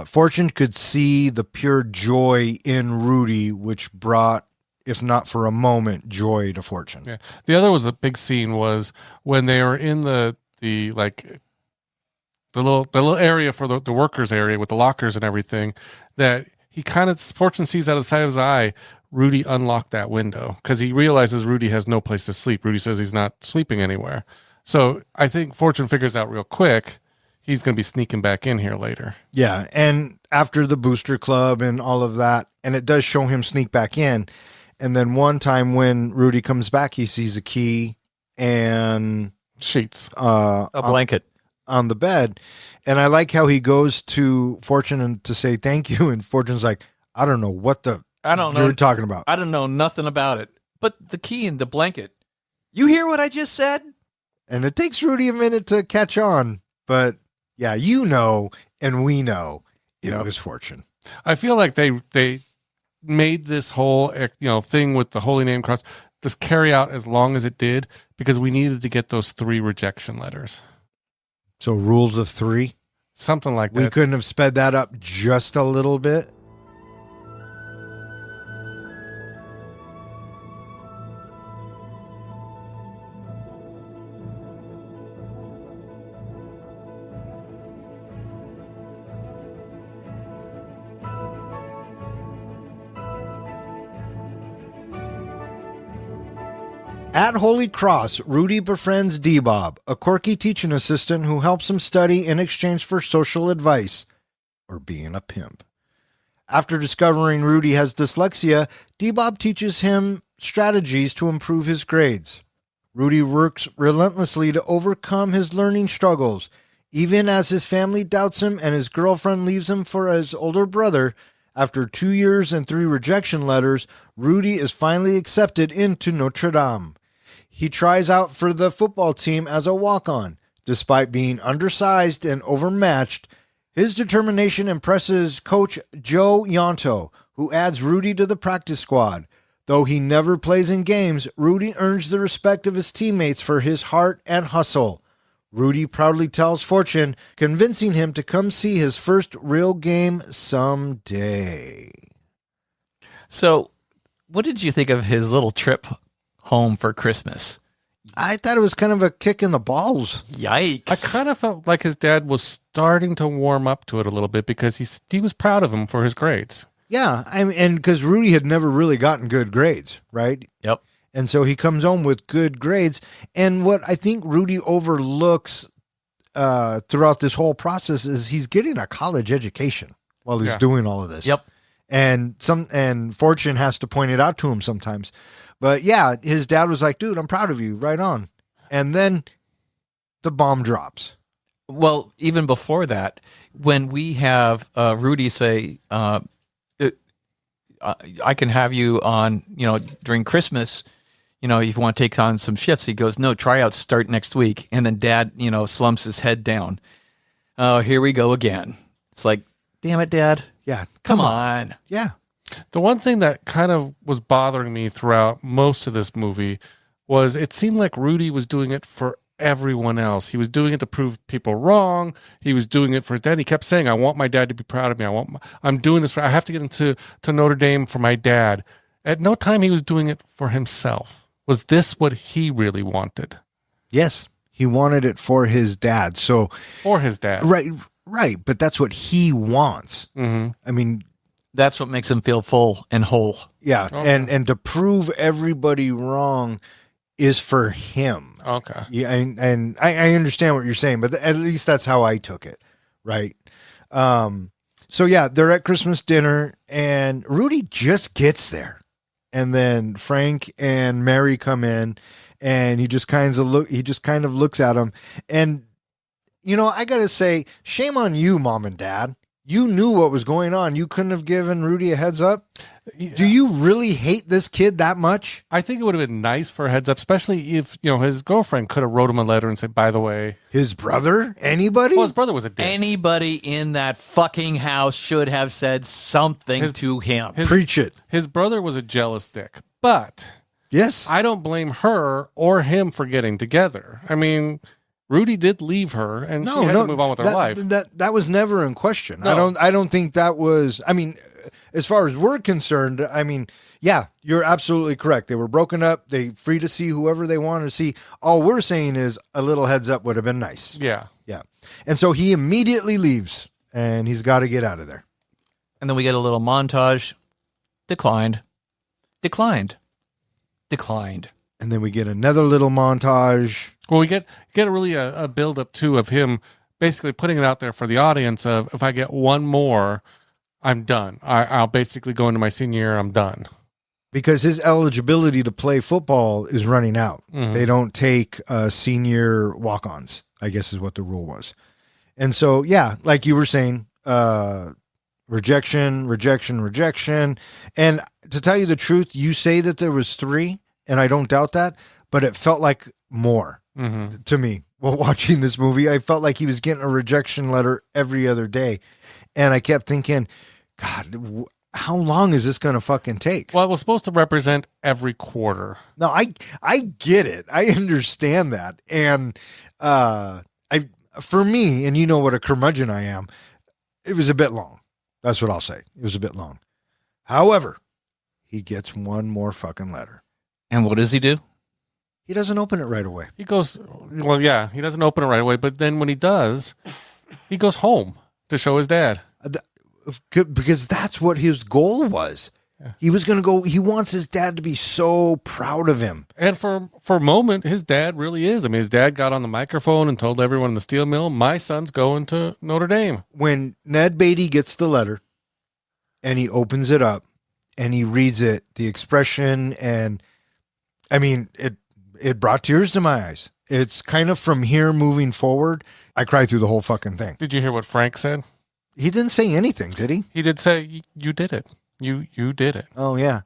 Fortune could see the pure joy in Rudy, which brought, if not for a moment, joy to Fortune. Yeah. The other was a big scene was when they were in the little area for the workers area with the lockers and everything, that he kind of, Fortune sees out of the side of his eye, Rudy unlocked that window because he realizes Rudy has no place to sleep. Rudy says he's not sleeping anywhere. So I think Fortune figures out real quick he's going to be sneaking back in here later. Yeah, and after the booster club and all of that, and it does show him sneak back in. And then one time when Rudy comes back, he sees a key and sheets, a blanket on the bed. And I like how he goes to Fortune and to say thank you, and Fortune's like, I don't know what you're talking about. I don't know nothing about it. But the key and the blanket. You hear what I just said? And it takes Rudy a minute to catch on, but yeah, and we know it was Fortune. I feel like they made this whole thing with the Holy Name Cross just carry out as long as it did because we needed to get those 3 rejection letters. So rules of 3? Something like that. We couldn't have sped that up just a little bit? At Holy Cross, Rudy befriends D-Bob, a quirky teaching assistant who helps him study in exchange for social advice, or being a pimp. After discovering Rudy has dyslexia, D-Bob teaches him strategies to improve his grades. Rudy works relentlessly to overcome his learning struggles. Even as his family doubts him and his girlfriend leaves him for his older brother, after 2 years and 3 rejection letters, Rudy is finally accepted into Notre Dame. he tries out for the football team as a walk-on. Despite being undersized and overmatched, his determination impresses Coach Joe Yonto, who adds Rudy to the practice squad. Though he never plays in games, Rudy earns the respect of his teammates for his heart and hustle. Rudy proudly tells Fortune, convincing him to come see his first real game someday. So, what did you think of his little trip home for Christmas? I thought it was kind of a kick in the balls. Yikes. I kind of felt like his dad was starting to warm up to it a little bit because he was proud of him for his grades. Yeah, and because Rudy had never really gotten good grades, right? Yep. And so he comes home with good grades. And what I think Rudy overlooks throughout this whole process is he's getting a college education while he's doing all of this. Yep. And Fortune has to point it out to him sometimes. But yeah, his dad was like, dude, I'm proud of you. Right on. And then the bomb drops. Well, even before that, when we have Rudy say, I can have you on, during Christmas, if you want to take on some shifts, he goes, no, tryouts start next week. And then dad, slumps his head down. Oh, here we go again. It's like, damn it, Dad. Yeah. Come on. Yeah. The one thing that kind of was bothering me throughout most of this movie was it seemed like Rudy was doing it for everyone else. He was doing it to prove people wrong. He was doing it for his dad. He kept saying, I want my dad to be proud of me. I'm doing this I have to get into Notre Dame for my dad. At no time he was doing it for himself. Was this what he really wanted? Yes. He wanted it for his dad. So for his dad. Right. But that's what he wants. Mm-hmm. I mean, that's what makes him feel full and whole. Yeah. Okay. And to prove everybody wrong is for him. Okay. Yeah. And I understand what you're saying, but at least that's how I took it. Right. So yeah, they're at Christmas dinner and Rudy just gets there. And then Frank and Mary come in and he just kind of looks at him. And, I got to say, shame on you, Mom and Dad. You knew what was going on. You couldn't have given Rudy a heads up. Yeah. Do you really hate this kid that much? I think it would have been nice for a heads up, especially if, his girlfriend could have wrote him a letter and said, by the way. His brother? Anybody? Well, his brother was a dick. Anybody in that fucking house should have said something to him. Preach it. His brother was a jealous dick. But yes, I don't blame her or him for getting together. I mean, Rudy did leave her, and she had to move on with her life. That was never in question. No. I don't think that was. I mean, as far as we're concerned, I mean, yeah, you're absolutely correct. They were broken up. They free to see whoever they wanted to see. All we're saying is a little heads up would have been nice. Yeah. And so he immediately leaves, and he's got to get out of there. And then we get a little montage. Declined. And then we get another little montage. Well, we get really a build up too of him basically putting it out there for the audience of, if I get one more, I'm done. I'll basically go into my senior year. I'm done. Because his eligibility to play football is running out. Mm-hmm. They don't take senior walk-ons, I guess is what the rule was. And so, yeah, like you were saying, rejection. And to tell you the truth, you say that there was 3, and I don't doubt that, but it felt like more to me while watching this movie. I felt like he was getting a rejection letter every other day. And I kept thinking, God, how long is this going to fucking take? Well, it was supposed to represent every quarter. No, I get it. I understand that. And for me, and you know what a curmudgeon I am, it was a bit long. That's what I'll say. It was a bit long. However, he gets one more fucking letter. And what does he do? He doesn't open it right away. He goes, well, yeah, he doesn't open it right away. But then when he does, he goes home to show his dad. Because that's what his goal was. Yeah. He was going to go, he wants his dad to be so proud of him. And for a moment, his dad really is. I mean, his dad got on the microphone and told everyone in the steel mill, my son's going to Notre Dame. When Ned Beatty gets the letter and he opens it up and he reads it, the expression, and I mean, it brought tears to my eyes. It's kind of from here moving forward. I cried through the whole fucking thing. Did you hear what Frank said? He didn't say anything, did he? He did say, you did it. You did it. Oh, yeah.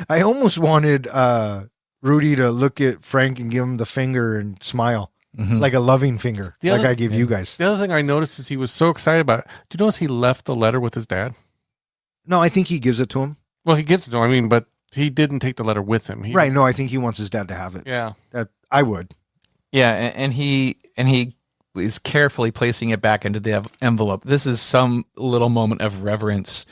I almost wanted Rudy to look at Frank and give him the finger and smile. Like a loving finger, like I give you guys. The other thing I noticed is he was so excited about it. Do you notice he left the letter with his dad? No, I think he gives it to him. Well, he gives it to him. I mean, but he didn't take the letter with him. Right. No, I think he wants his dad to have it. Yeah. I would. Yeah, and he is carefully placing it back into the envelope. This is some little moment of reverence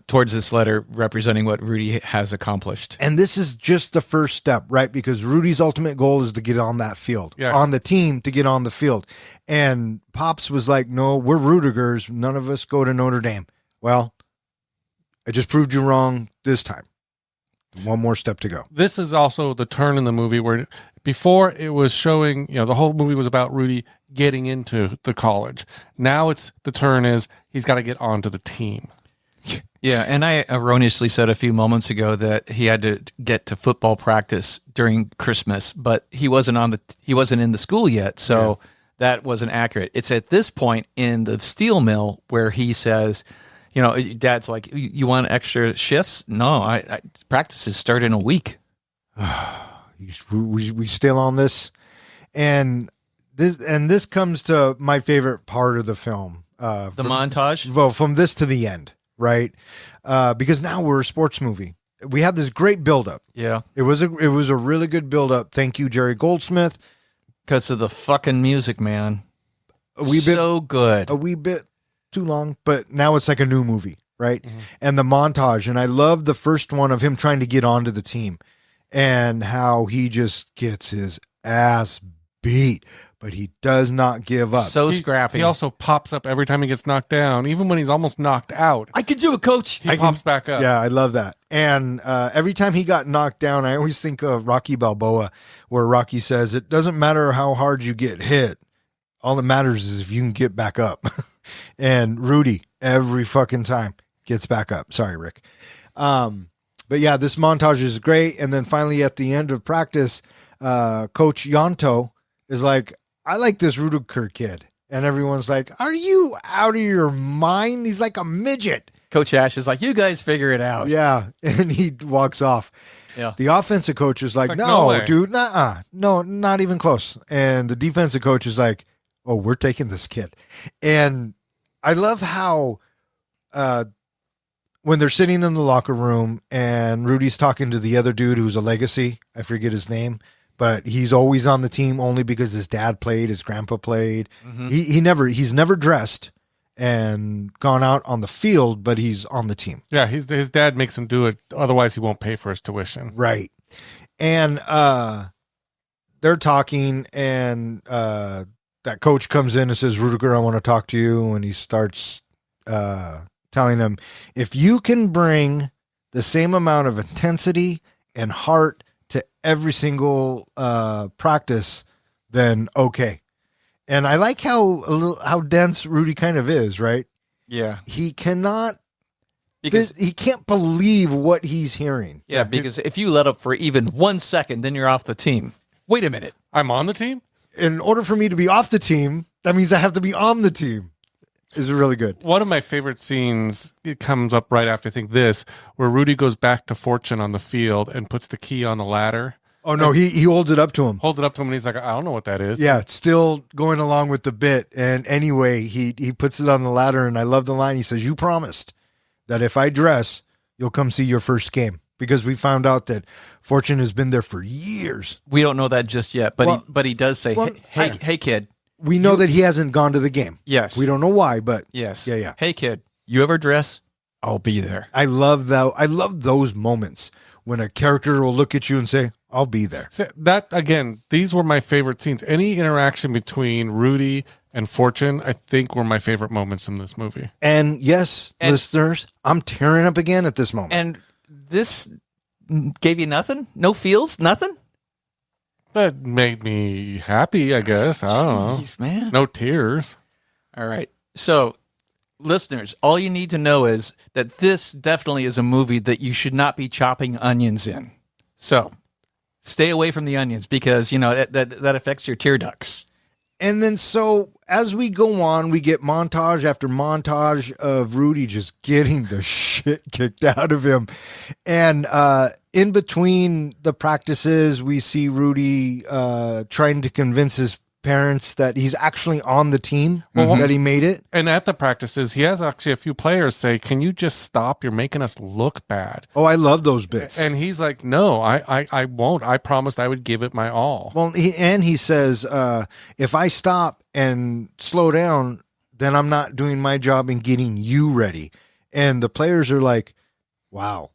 towards this letter representing what Rudy has accomplished. And this is just the first step, right? Because Rudy's ultimate goal is to get on that field, on the team to get on the field. And Pops was like, no, we're Rudigers. None of us go to Notre Dame. Well, I just proved you wrong this time. One more step to go. This is also the turn in the movie where before it was showing, the whole movie was about Rudy getting into the college. Now the turn is he's got to get onto the team. Yeah, and I erroneously said a few moments ago that he had to get to football practice during Christmas, but he wasn't in the school yet, so that wasn't accurate. It's at this point in the steel mill where he says, Dad's like, you want extra shifts? No, I practices start in a week. we still on this, and this comes to my favorite part of the film, the montage. Well, from this to the end. Right, because now we're a sports movie. We had this great buildup. Yeah, it was a really good buildup. Thank you, Jerry Goldsmith, because of the fucking music, man. Good. A wee bit too long, but now it's like a new movie, right? And the montage, and I love the first one of him trying to get onto the team, and how he just gets his ass beat. But he does not give up. So scrappy. He also pops up every time he gets knocked down, even when he's almost knocked out. I could do it, coach. He pops back up. Yeah, I love that. And every time he got knocked down, I always think of Rocky Balboa, where Rocky says, it doesn't matter how hard you get hit. All that matters is if you can get back up. And Rudy, every fucking time, gets back up. Sorry, Rick. But yeah, this montage is great. And then finally at the end of practice, Coach Yanto is like, I like this Rudiger kid. And everyone's like, are you out of your mind? He's like a midget. Coach Ash is like, you guys figure it out. Yeah. And he walks off. Yeah. The offensive coach is like, no dude, no, not even close. And the defensive coach is like, oh, we're taking this kid. And I love how when they're sitting in the locker room and Rudy's talking to the other dude who's a legacy, I forget his name, but he's always on the team only because his dad played, his grandpa played. He's never dressed and gone out on the field, but he's on the team. Yeah, his dad makes him do it. Otherwise, he won't pay for his tuition. Right. And they're talking, and that coach comes in and says, Rudiger, I want to talk to you. And he starts telling him, if you can bring the same amount of intensity and heart to every single practice, then okay. And I like how dense Rudy kind of is, right? Yeah. He cannot, because he can't believe what he's hearing. Yeah, because if you let up for even 1 second, then you're off the team. Wait a minute. I'm on the team? In order for me to be off the team, that means I have to be on the team. Is really good. One of my favorite scenes, it comes up right after I think this, where Rudy goes back to Fortune on the field and puts the key on the ladder. Oh no, he holds it up to him. Holds it up to him and he's like, I don't know what that is. Yeah, still going along with the bit. And anyway, he puts it on the ladder, and I love the line. He says, you promised that if I dress, you'll come see your first game. Because we found out that Fortune has been there for years. We don't know that just yet, but he does say, hey kid. We know that he hasn't gone to the game. Yes. We don't know why, but yes. Yeah. Hey kid, you ever dress? I'll be there. I love that. I love those moments when a character will look at you and say, I'll be there. So that, again, these were my favorite scenes. Any interaction between Rudy and Fortune, I think, were my favorite moments in this movie. And yes, listeners, I'm tearing up again at this moment. And this gave you nothing? No feels? Nothing? That made me happy, I guess. I don't Jeez, man. No tears. All right. So, listeners, all you need to know is that this definitely is a movie that you should not be chopping onions in. So, stay away from the onions because, that affects your tear ducts. And then so as we go on, we get montage after montage of Rudy just getting the shit kicked out of him. And in between the practices, we see Rudy trying to convince his parents that he's actually on the team, that he made it. And at the practices, he has actually a few players say, "Can you just stop? You're making us look bad." Oh, I love those bits. And he's like, "No, I won't. I promised I would give it my all." Well, he says, if I stop and slow down, then I'm not doing my job in getting you ready. And the players are like, wow.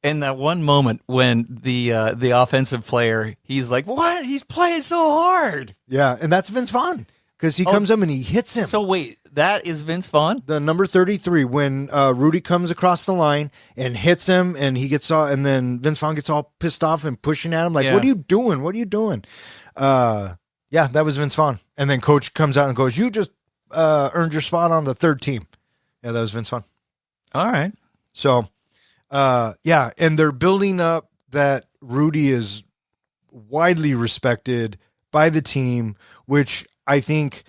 And that one moment when the offensive player, he's like, "What? He's playing so hard." Yeah, and that's Vince Vaughn because he comes up and he hits him. So wait, that is Vince Vaughn? The number 33, when Rudy comes across the line and hits him, and he gets all, and then Vince Vaughn gets all pissed off and pushing at him like, "What are you doing? What are you doing?" Yeah, that was Vince Vaughn. And then coach comes out and goes, "You just earned your spot on the third team." Yeah, that was Vince Vaughn. All right. So. Yeah, and they're building up that Rudy is widely respected by the team, which I think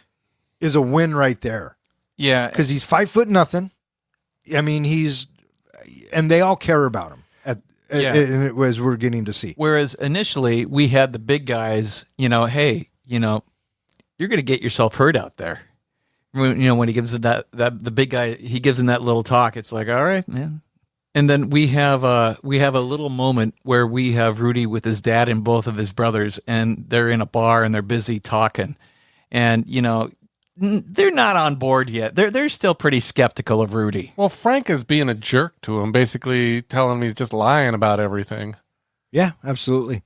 is a win right there. Yeah, because he's 5'0". I mean, and they all care about him. And it was we're getting to see. Whereas initially we had the big guys, hey, you're going to get yourself hurt out there. When he gives it that the big guy, he gives him that little talk. It's like, all right, man. And then we have a little moment where we have Rudy with his dad and both of his brothers, and they're in a bar and they're busy talking, and they're not on board yet. They're still pretty skeptical of Rudy. Well, Frank is being a jerk to him, basically telling him he's just lying about everything. Yeah, absolutely.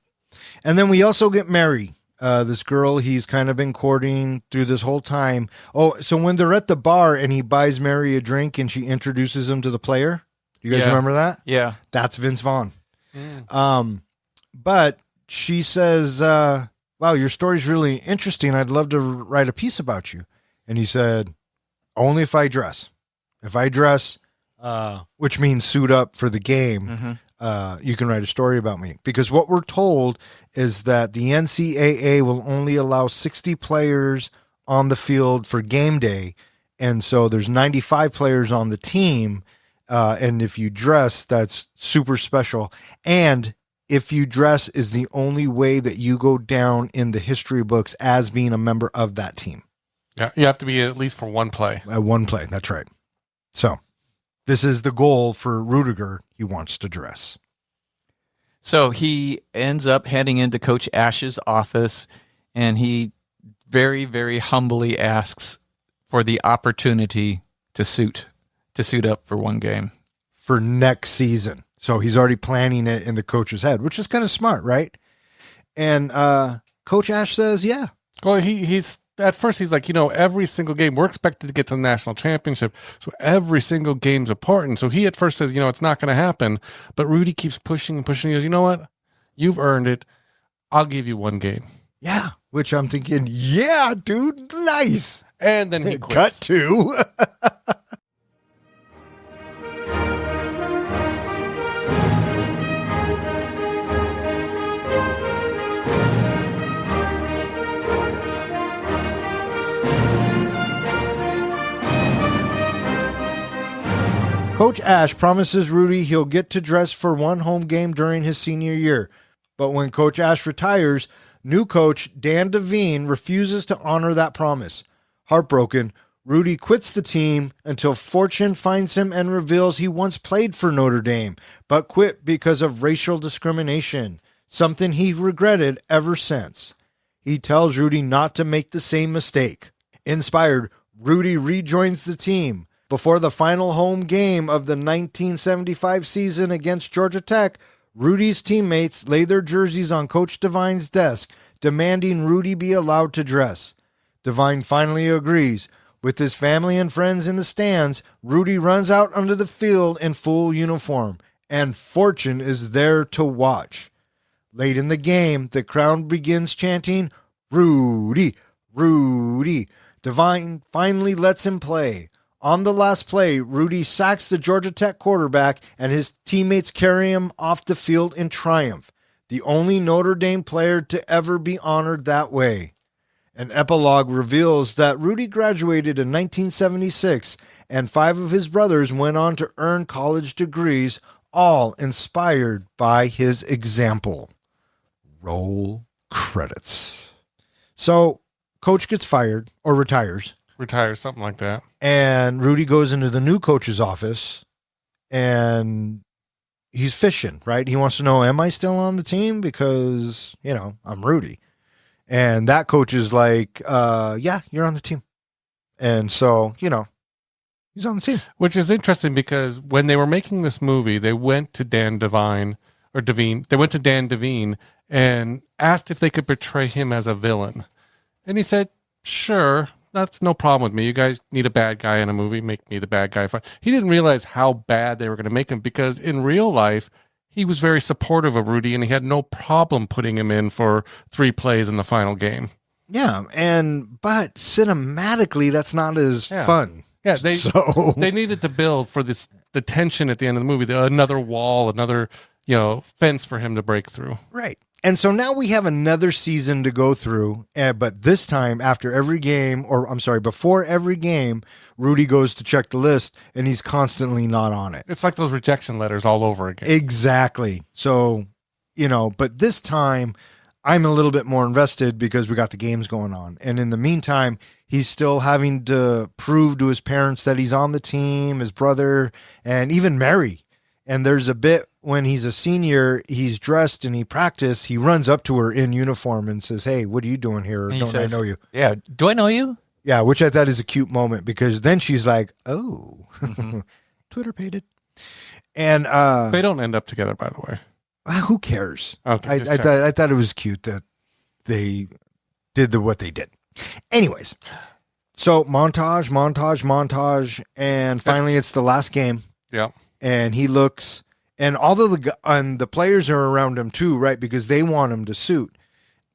And then we also get Mary, this girl he's kind of been courting through this whole time. Oh, so when they're at the bar and he buys Mary a drink and she introduces him to the player. You guys remember that? Yeah. That's Vince Vaughn. But she says, wow, your story's really interesting. I'd love to write a piece about you. And he said, only if I dress. If I dress, which means suit up for the game, you can write a story about me. Because what we're told is that the NCAA will only allow 60 players on the field for game day. And so there's 95 players on the team. And if you dress, that's super special. And if you dress is the only way that you go down in the history books as being a member of that team. Yeah, you have to be at least for one play. One play, that's right. So this is the goal for Rudiger. He wants to dress. So he ends up heading into Coach Ash's office, and he very, very humbly asks for the opportunity to suit up for one game. For next season. So he's already planning it in the coach's head, which is kind of smart, right? And Coach Ash says, yeah. Well, he's at first he's like, every single game, we're expected to get to the national championship. So every single game's important. So he at first says, it's not going to happen. But Rudy keeps pushing and pushing. He goes, you know what? You've earned it. I'll give you one game. Yeah. Which I'm thinking, yeah, dude, nice. And then he quits. Cut to. Coach Ash promises Rudy he'll get to dress for one home game during his senior year. But when Coach Ash retires, new coach Dan Devine refuses to honor that promise. Heartbroken, Rudy quits the team until fortune finds him and reveals he once played for Notre Dame, but quit because of racial discrimination, something he regretted ever since. He tells Rudy not to make the same mistake. Inspired, Rudy rejoins the team. Before the final home game of the 1975 season against Georgia Tech, Rudy's teammates lay their jerseys on Coach Devine's desk, demanding Rudy be allowed to dress. Devine finally agrees. With his family and friends in the stands, Rudy runs out onto the field in full uniform, and fortune is there to watch. Late in the game, the crowd begins chanting, "Rudy, Rudy." Devine finally lets him play. On the last play, Rudy sacks the Georgia Tech quarterback, and his teammates carry him off the field in triumph, the only Notre Dame player to ever be honored that way. An epilogue reveals that Rudy graduated in 1976, and 5 of his brothers went on to earn college degrees, all inspired by his example. Roll credits. So, coach gets fired or retires. Retires, something like that. And Rudy goes into the new coach's office, and he's fishing, right? He wants to know, am I still on the team? Because, I'm Rudy. And that coach is like, yeah, you're on the team. And so, he's on the team. Which is interesting because when they were making this movie, they went to Dan Devine. They went to Dan Devine and asked if they could portray him as a villain. And he said, sure, that's no problem with me. You guys need a bad guy in a movie, make me the bad guy. He didn't realize how bad they were going to make him because in real life, he was very supportive of Rudy and he had no problem putting him in for 3 plays in the final game. Yeah, but cinematically, that's not as fun. Yeah, they needed to build for the tension at the end of the movie, another wall, another fence for him to break through. Right. And so now we have another season to go through, but this time before every game, Rudy goes to check the list and he's constantly not on it. It's like those rejection letters all over again. Exactly. So, but this time I'm a little bit more invested because we got the games going on. And in the meantime, he's still having to prove to his parents that he's on the team, his brother, and even Mary. And there's a bit when he's a senior, he's dressed and he runs up to her in uniform and says, hey, what are you doing here? Don't I know you? Yeah. Do I know you? Yeah, which I thought is a cute moment because then she's like, oh, Twitter paid it. And they don't end up together, by the way. Who cares? Okay, I thought it was cute that they did what they did. Anyways, so montage, and finally it's the last game. Yeah. And he looks, and although the players are around him too, right? Because they want him to suit.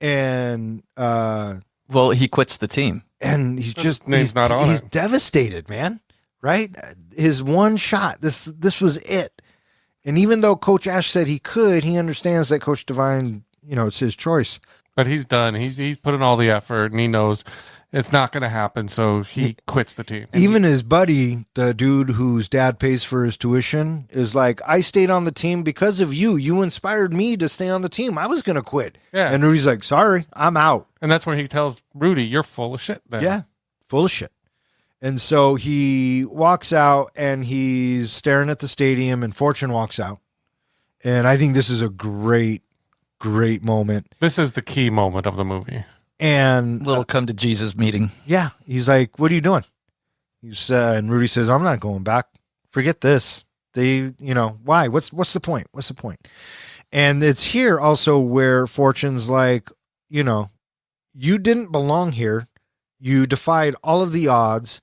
And well, he quits the team, and he's devastated, man. Right? His one shot. This was it. And even though Coach Ash said he could, he understands that Coach Devine, it's his choice. But he's done. He's put in all the effort, and he knows it's not going to happen, so he quits the team. Even his buddy, the dude whose dad pays for his tuition, is like, I stayed on the team because of you. You inspired me to stay on the team. I was going to quit. Yeah. And Rudy's like, sorry, I'm out. And that's when he tells Rudy, you're full of shit then. Yeah, full of shit. And so he walks out, and he's staring at the stadium, and Fortune walks out. And I think this is a great moment. This is the key moment of the movie. And little come to Jesus meeting. Yeah. He's like, what are you doing? And Rudy says, I'm not going back. Forget this. Why? What's the point? What's the point? And it's here also where Fortune's like, you didn't belong here. You defied all of the odds,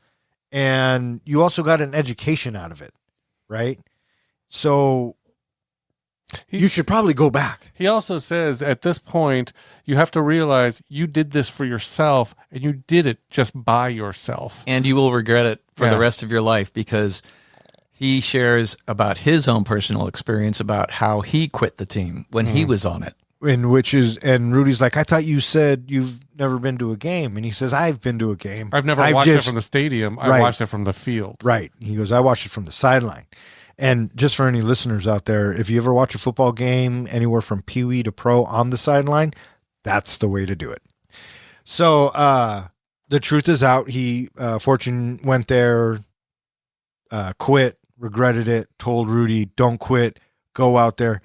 and you also got an education out of it, right? So you should probably go back. He also says at this point, you have to realize you did this for yourself, and you did it just by yourself. And you will regret it for the rest of your life, because he shares about his own personal experience about how he quit the team when he was on it. And Rudy's like, I thought you said you've never been to a game. And he says, I've been to a game. I've never watched it from the stadium. I watched it from the field. Right. He goes, I watched it from the sideline. And just for any listeners out there, if you ever watch a football game anywhere from Pee Wee to pro on the sideline, that's the way to do it. So the truth is out. Fortune went there, quit, regretted it, told Rudy, don't quit, go out there.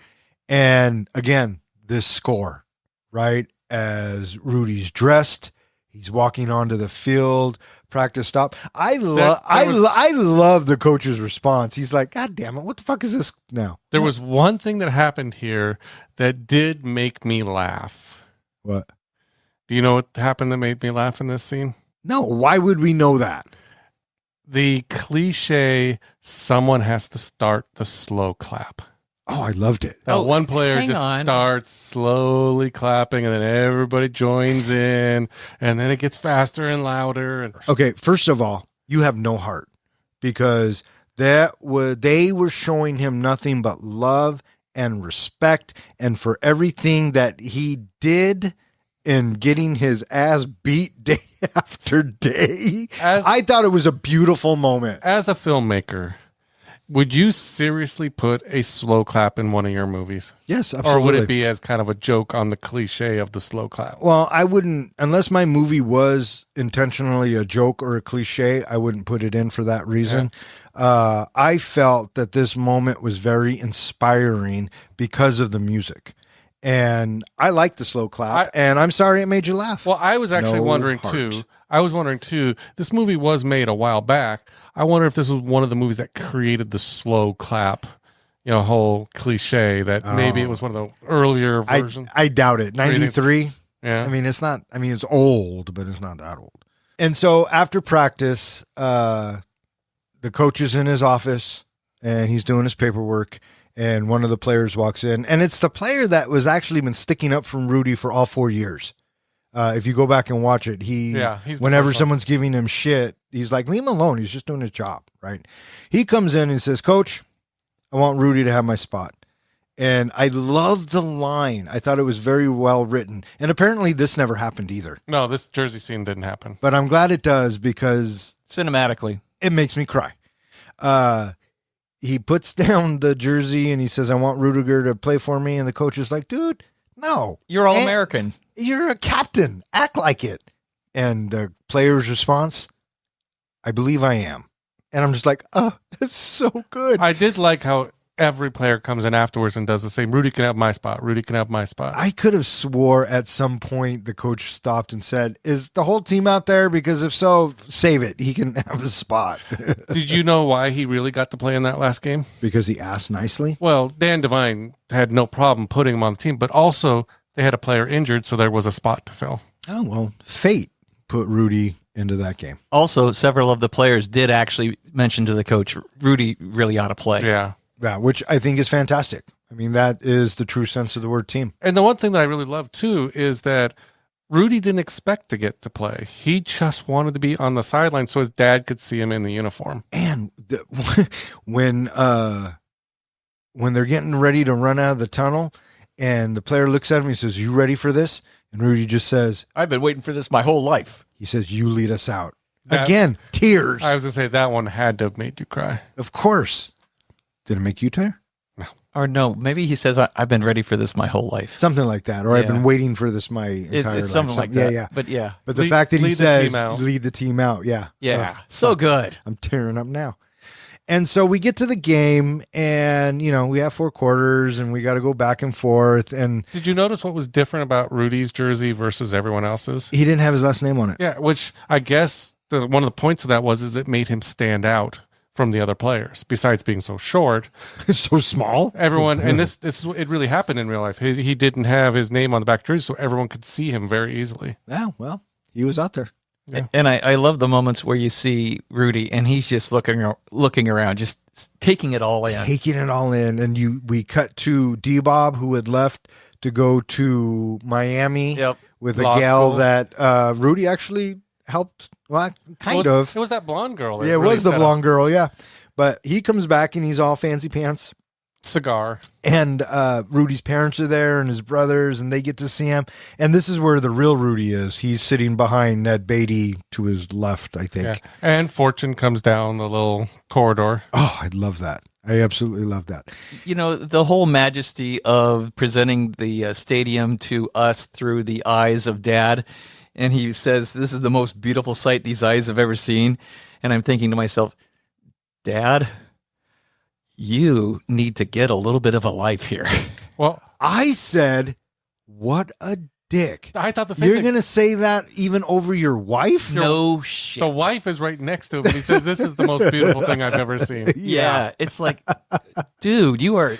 And again, this score, right? As Rudy's dressed, he's walking onto the field, practice stop. I love the coach's response. He's like, God damn it, what the fuck is this now? There was one thing that happened here that did make me laugh. What? Do you know what happened that made me laugh in this scene? No, why would we know that? The cliche, someone has to start the slow clap. Oh, I loved it. One player just starts slowly clapping, and then everybody joins in, and then it gets faster and louder. Okay, first of all, you have no heart, because they were showing him nothing but love and respect, and for everything that he did and getting his ass beat day after day. I thought it was a beautiful moment. As a filmmaker, would you seriously put a slow clap in one of your movies? Yes, absolutely. Or would it be as kind of a joke on the cliche of the slow clap? Well, I wouldn't, unless my movie was intentionally a joke or a cliche, I wouldn't put it in for that reason. Yeah. I felt that this moment was very inspiring because of the music. And I like the slow clap, and I'm sorry it made you laugh. Well, I was actually wondering too. This movie was made a while back. I wonder if this was one of the movies that created the slow clap, whole cliche that maybe it was one of the earlier versions. I doubt it. 93? Yeah. I mean, it's not, it's old, but it's not that old. And so after practice, the coach is in his office and he's doing his paperwork. And one of the players walks in, and it's the player that was actually been sticking up from Rudy for all 4 years. If you go back and watch it, whenever someone's giving him shit, he's like, leave him alone. He's just doing his job, right? He comes in and says, Coach, I want Rudy to have my spot. And I love the line. I thought it was very well written. And apparently this never happened either. No, this jersey scene didn't happen. But I'm glad it does because cinematically, it makes me cry. He puts down the jersey and he says, I want Rudiger to play for me. And the coach is like, dude, no. You're All-American. You're a captain. Act like it. And the player's response, I believe I am. And I'm just like, oh, that's so good. I did like how every player comes in afterwards and does the same. Rudy can have my spot. Rudy can have my spot. I could have swore at some point the coach stopped and said, is the whole team out there? Because if so, save it. He can have a spot. Did you know why he really got to play in that last game? Because he asked nicely? Well, Dan Devine had no problem putting him on the team, but also they had a player injured, so there was a spot to fill. Oh, well, fate put Rudy into that game. Also, several of the players did actually mention to the coach, Rudy really ought to play. Yeah. Yeah, which I think is fantastic. I mean, that is the true sense of the word team. And the one thing that I really love, too, is that Rudy didn't expect to get to play. He just wanted to be on the sideline so his dad could see him in the uniform. And when they're getting ready to run out of the tunnel and the player looks at him, he says, you ready for this? And Rudy just says, I've been waiting for this my whole life. He says, you lead us out. Again, tears. I was going to say that one had to have made you cry. Of course. Did it make you tear? No. Or no, maybe he says, I've been ready for this my whole life. Something like that. Or I've been waiting for this my entire life. It's something like that. Yeah. But yeah. But the fact that he says, lead the team out. Yeah. Yeah. So good. I'm tearing up now. And so we get to the game and, we have 4 quarters and we got to go back and forth. And did you notice what was different about Rudy's jersey versus everyone else's? He didn't have his last name on it. Yeah, which I guess one of the points of that is it made him stand out from the other players. Besides being so short, so small, everyone, and this it really happened in real life. He didn't have his name on the back jersey, so everyone could see him very easily. Yeah, well, he was out there. Yeah. And I love the moments where you see Rudy and he's just looking around, just taking it all in. And we cut to D-Bob, who had left to go to Miami with a gal that Rudy actually helped. Well, kind of. It was that blonde girl. Yeah, it was the blonde girl, yeah. But he comes back and he's all fancy pants. Cigar. And Rudy's parents are there and his brothers, and they get to see him. And this is where the real Rudy is. He's sitting behind Ned Beatty to his left, I think. Yeah. And Fortune comes down the little corridor. Oh, I love that. I absolutely love that. The whole majesty of presenting the stadium to us through the eyes of Dad. And he says, this is the most beautiful sight these eyes have ever seen. And I'm thinking to myself, Dad, you need to get a little bit of a life here. Well, I said, what a dick. I thought the same thing. You're going to say that even over your wife? No shit. The wife is right next to him. And he says, this is the most beautiful thing I've ever seen. Yeah. It's like, dude, you are...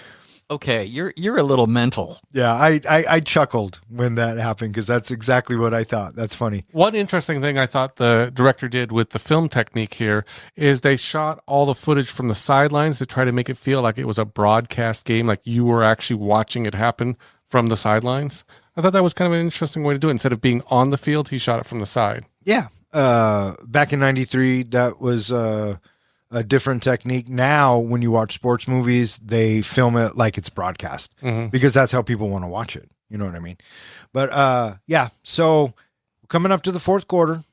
Okay, you're a little mental. Yeah, I chuckled when that happened because that's exactly what I thought. That's funny. One interesting thing I thought the director did with the film technique here is they shot all the footage from the sidelines to try to make it feel like it was a broadcast game, like you were actually watching it happen from the sidelines. I thought that was kind of an interesting way to do it. Instead of being on the field, he shot it from the side. Yeah. Back in 93, that was... a different technique. Now, when you watch sports movies, they film it like it's broadcast because that's how people want to watch it. You know what I mean? But yeah, so coming up to the fourth quarter,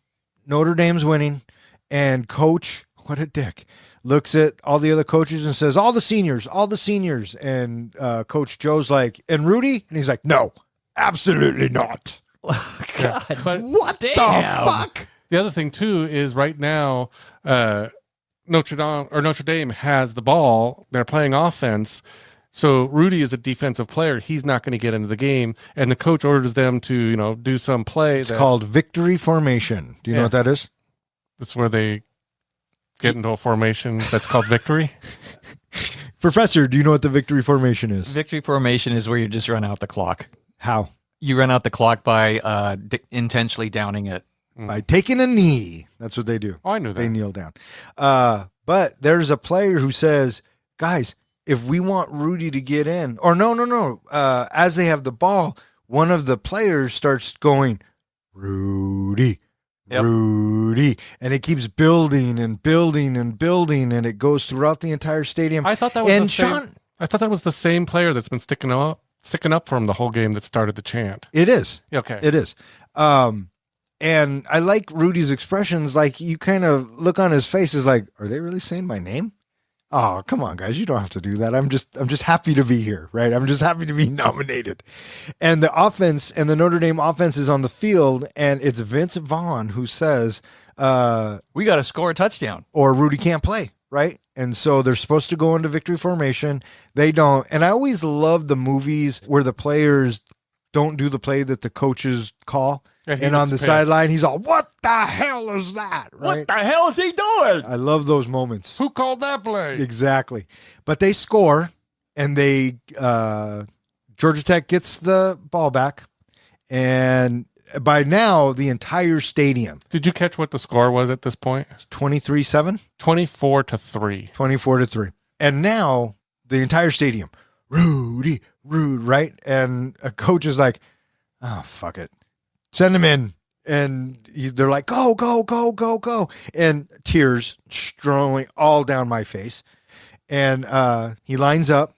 Notre Dame's winning, and coach, what a dick, looks at all the other coaches and says, all the seniors. And Coach Joe's like, and Rudy? And he's like, no, absolutely not. God, but what the Fuck? The other thing too is right now, Notre Dame has the ball. They're playing offense. So Rudy is a defensive player. He's not going to get into the game, and the coach orders them to, do some play. It's called victory formation. Do you know what that is? That's where they get into a formation that's called victory. Professor, do you know what the victory formation is? Victory formation is where you just run out the clock. How? You run out the clock by intentionally downing it. By taking a knee. That's what they do. Oh, I knew that. They kneel down. But there's a player who says, guys, if we want Rudy to get in, or no. As they have the ball, one of the players starts going, Rudy, Rudy. And it keeps building and building and building, and it goes throughout the entire stadium. I thought that was I thought that was the same player that's been sticking up for him the whole game that started the chant. It is. Okay. It is. And I like Rudy's expressions. Like, you kind of look on his face is like, are they really saying my name? Oh, come on, guys. You don't have to do that. I'm just happy to be here, right? I'm just happy to be nominated. And the offense and the Notre Dame offense is on the field, and it's Vince Vaughn who says, we got to score a touchdown, or Rudy can't play, right? And so they're supposed to go into victory formation. They don't. And I always love the movies where the players don't do the play that the coaches call. And on the sideline, he's all, what the hell is that? Right? What the hell is he doing? I love those moments. Who called that play? Exactly. But they score, and Georgia Tech gets the ball back. And by now, the entire stadium. Did you catch what the score was at this point? 23-7? 24-3. 24-3. And now, the entire stadium, Rudy, right? And a coach is like, oh, fuck it. Send him in. And they're like, go, go, go, go, go. And tears strolling all down my face. And he lines up.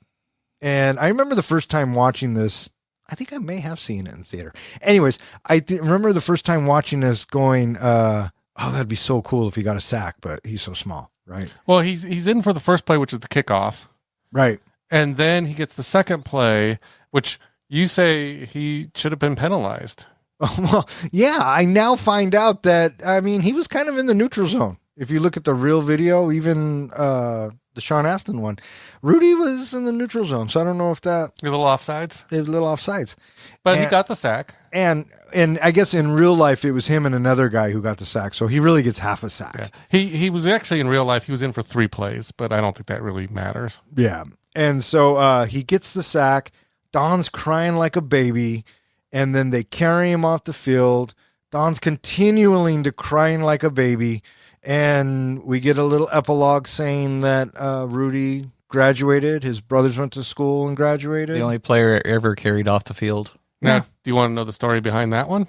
And I remember the first time watching this. I think I may have seen it in theater. Anyways, I remember the first time watching this going, oh, that'd be so cool if he got a sack, but he's so small, right? Well, he's in for the first play, which is the kickoff. Right. And then he gets the second play, which you say he should have been penalized. Oh, well, yeah, I now find out that, I mean, he was kind of in the neutral zone. If you look at the real video, even the Sean Astin one, Rudy was in the neutral zone. So I don't know if that... He was a little offsides? It was a little offsides. But he got the sack. And I guess in real life, it was him and another guy who got the sack. So he really gets half a sack. Yeah. He was actually, in real life, he was in for 3 plays, but I don't think that really matters. Yeah. And so he gets the sack. Don's crying like a baby. And then they carry him off the field. Don's continuing to crying like a baby. And we get a little epilogue saying that Rudy graduated. His brothers went to school and graduated. The only player ever carried off the field. Now, do you want to know the story behind that one?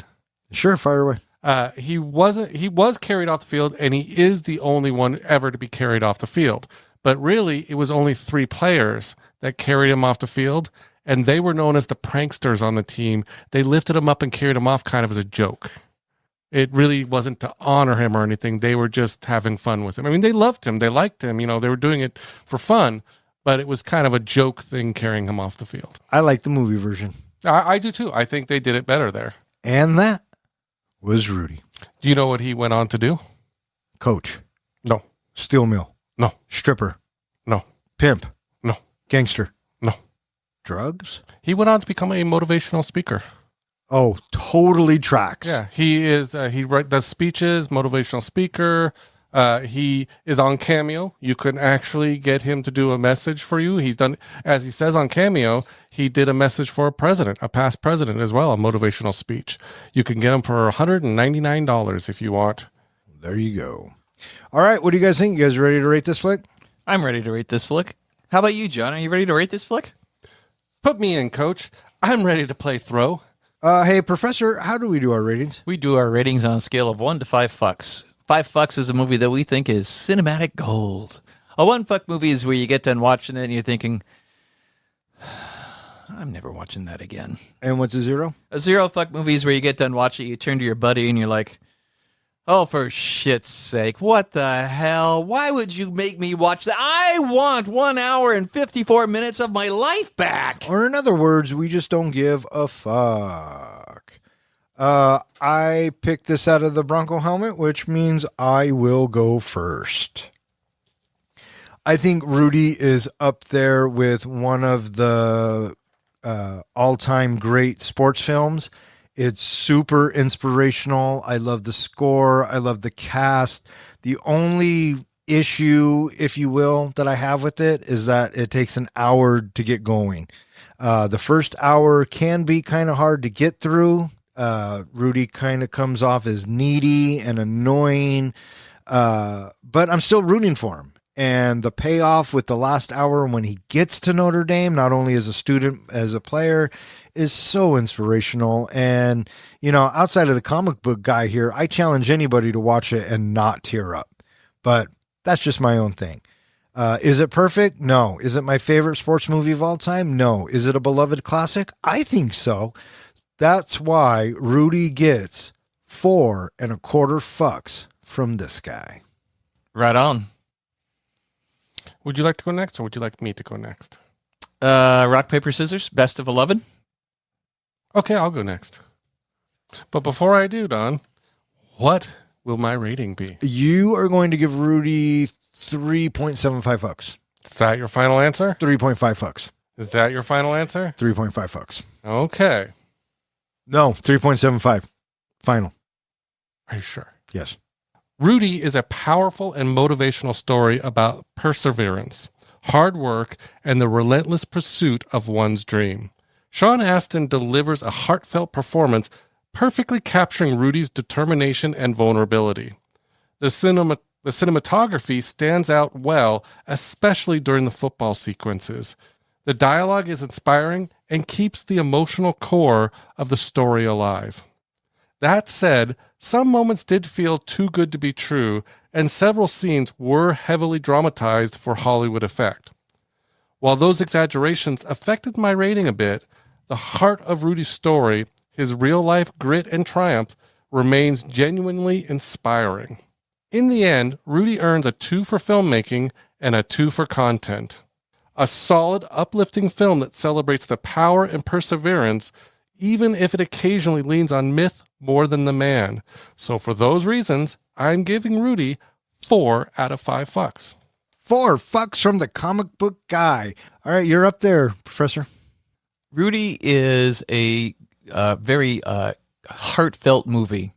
Sure, fire away. He was carried off the field, and he is the only one ever to be carried off the field. But really, it was only 3 players that carried him off the field. And they were known as the pranksters on the team. They lifted him up and carried him off kind of as a joke. It really wasn't to honor him or anything. They were just having fun with him. I mean, they loved him. They liked him. They were doing it for fun. But it was kind of a joke thing carrying him off the field. I like the movie version. I do too. I think they did it better there. And that was Rudy. Do you know what he went on to do? Coach. No. Steel mill. No. Stripper. No. Pimp. No. Gangster. No. Drugs? He went on to become a motivational speaker. Oh, totally tracks. Yeah, he is. He does speeches, motivational speaker. He is on Cameo. You can actually get him to do a message for you. He's done, as he says on Cameo, he did a message for a past president as well, a motivational speech. You can get him for $199 if you want. There you go. All right, what do you guys think? You guys ready to rate this flick? I'm ready to rate this flick. How about you, John? Are you ready to rate this flick? Put me in, coach. I'm ready to play throw. Hey, Professor, how do we do our ratings? We do our ratings on a scale of 1 to 5 fucks. 5 fucks is a movie that we think is cinematic gold. A 1 fuck movie is where you get done watching it and you're thinking, I'm never watching that again. And what's a zero? A zero fuck movie is where you get done watching it, you turn to your buddy and you're like, oh, for shit's sake, what the hell? Why would you make me watch that? I want 1 hour and 54 minutes of my life back. Or in other words, we just don't give a fuck. I picked this out of the Bronco helmet, which means I will go first. I think Rudy is up there with one of the all-time great sports films. It's super inspirational. I love the score. I love the cast. The only issue, if you will, that I have with it is that it takes an hour to get going. The first hour can be kind of hard to get through. Rudy kind of comes off as needy and annoying, but I'm still rooting for him. And the payoff with the last hour when he gets to Notre Dame, not only as a student, as a player, is so inspirational. And, you know, outside of the comic book guy here, I challenge anybody to watch it and not tear up. But that's just my own thing. Is it perfect? No. Is it my favorite sports movie of all time? No. Is it a beloved classic? I think so. That's why Rudy gets 4.25 fucks from this guy. Right on. Would you like to go next, or would you like me to go next? Rock, paper, scissors, best of 11. Okay, I'll go next. But before I do, Don, what will my rating be? You are going to give Rudy 3.75 fucks. Is that your final answer? 3.5 fucks. Is that your final answer? 3.5 fucks. Okay. No, 3.75. Final. Are you sure? Yes. Rudy is a powerful and motivational story about perseverance, hard work, and the relentless pursuit of one's dream. Sean Astin delivers a heartfelt performance, perfectly capturing Rudy's determination and vulnerability. The cinematography stands out well, especially during the football sequences. The dialogue is inspiring and keeps the emotional core of the story alive. That said, some moments did feel too good to be true, and several scenes were heavily dramatized for Hollywood effect. While those exaggerations affected my rating a bit, the heart of Rudy's story, his real-life grit and triumph, remains genuinely inspiring. In the end, Rudy earns a 2 for filmmaking and a 2 for content. A solid, uplifting film that celebrates the power and perseverance, even if it occasionally leans on myth more than the man. So for those reasons, I'm giving Rudy 4 out of 5 fucks. 4 fucks from the comic book guy. All right, you're up there, Professor. Rudy is a very heartfelt movie,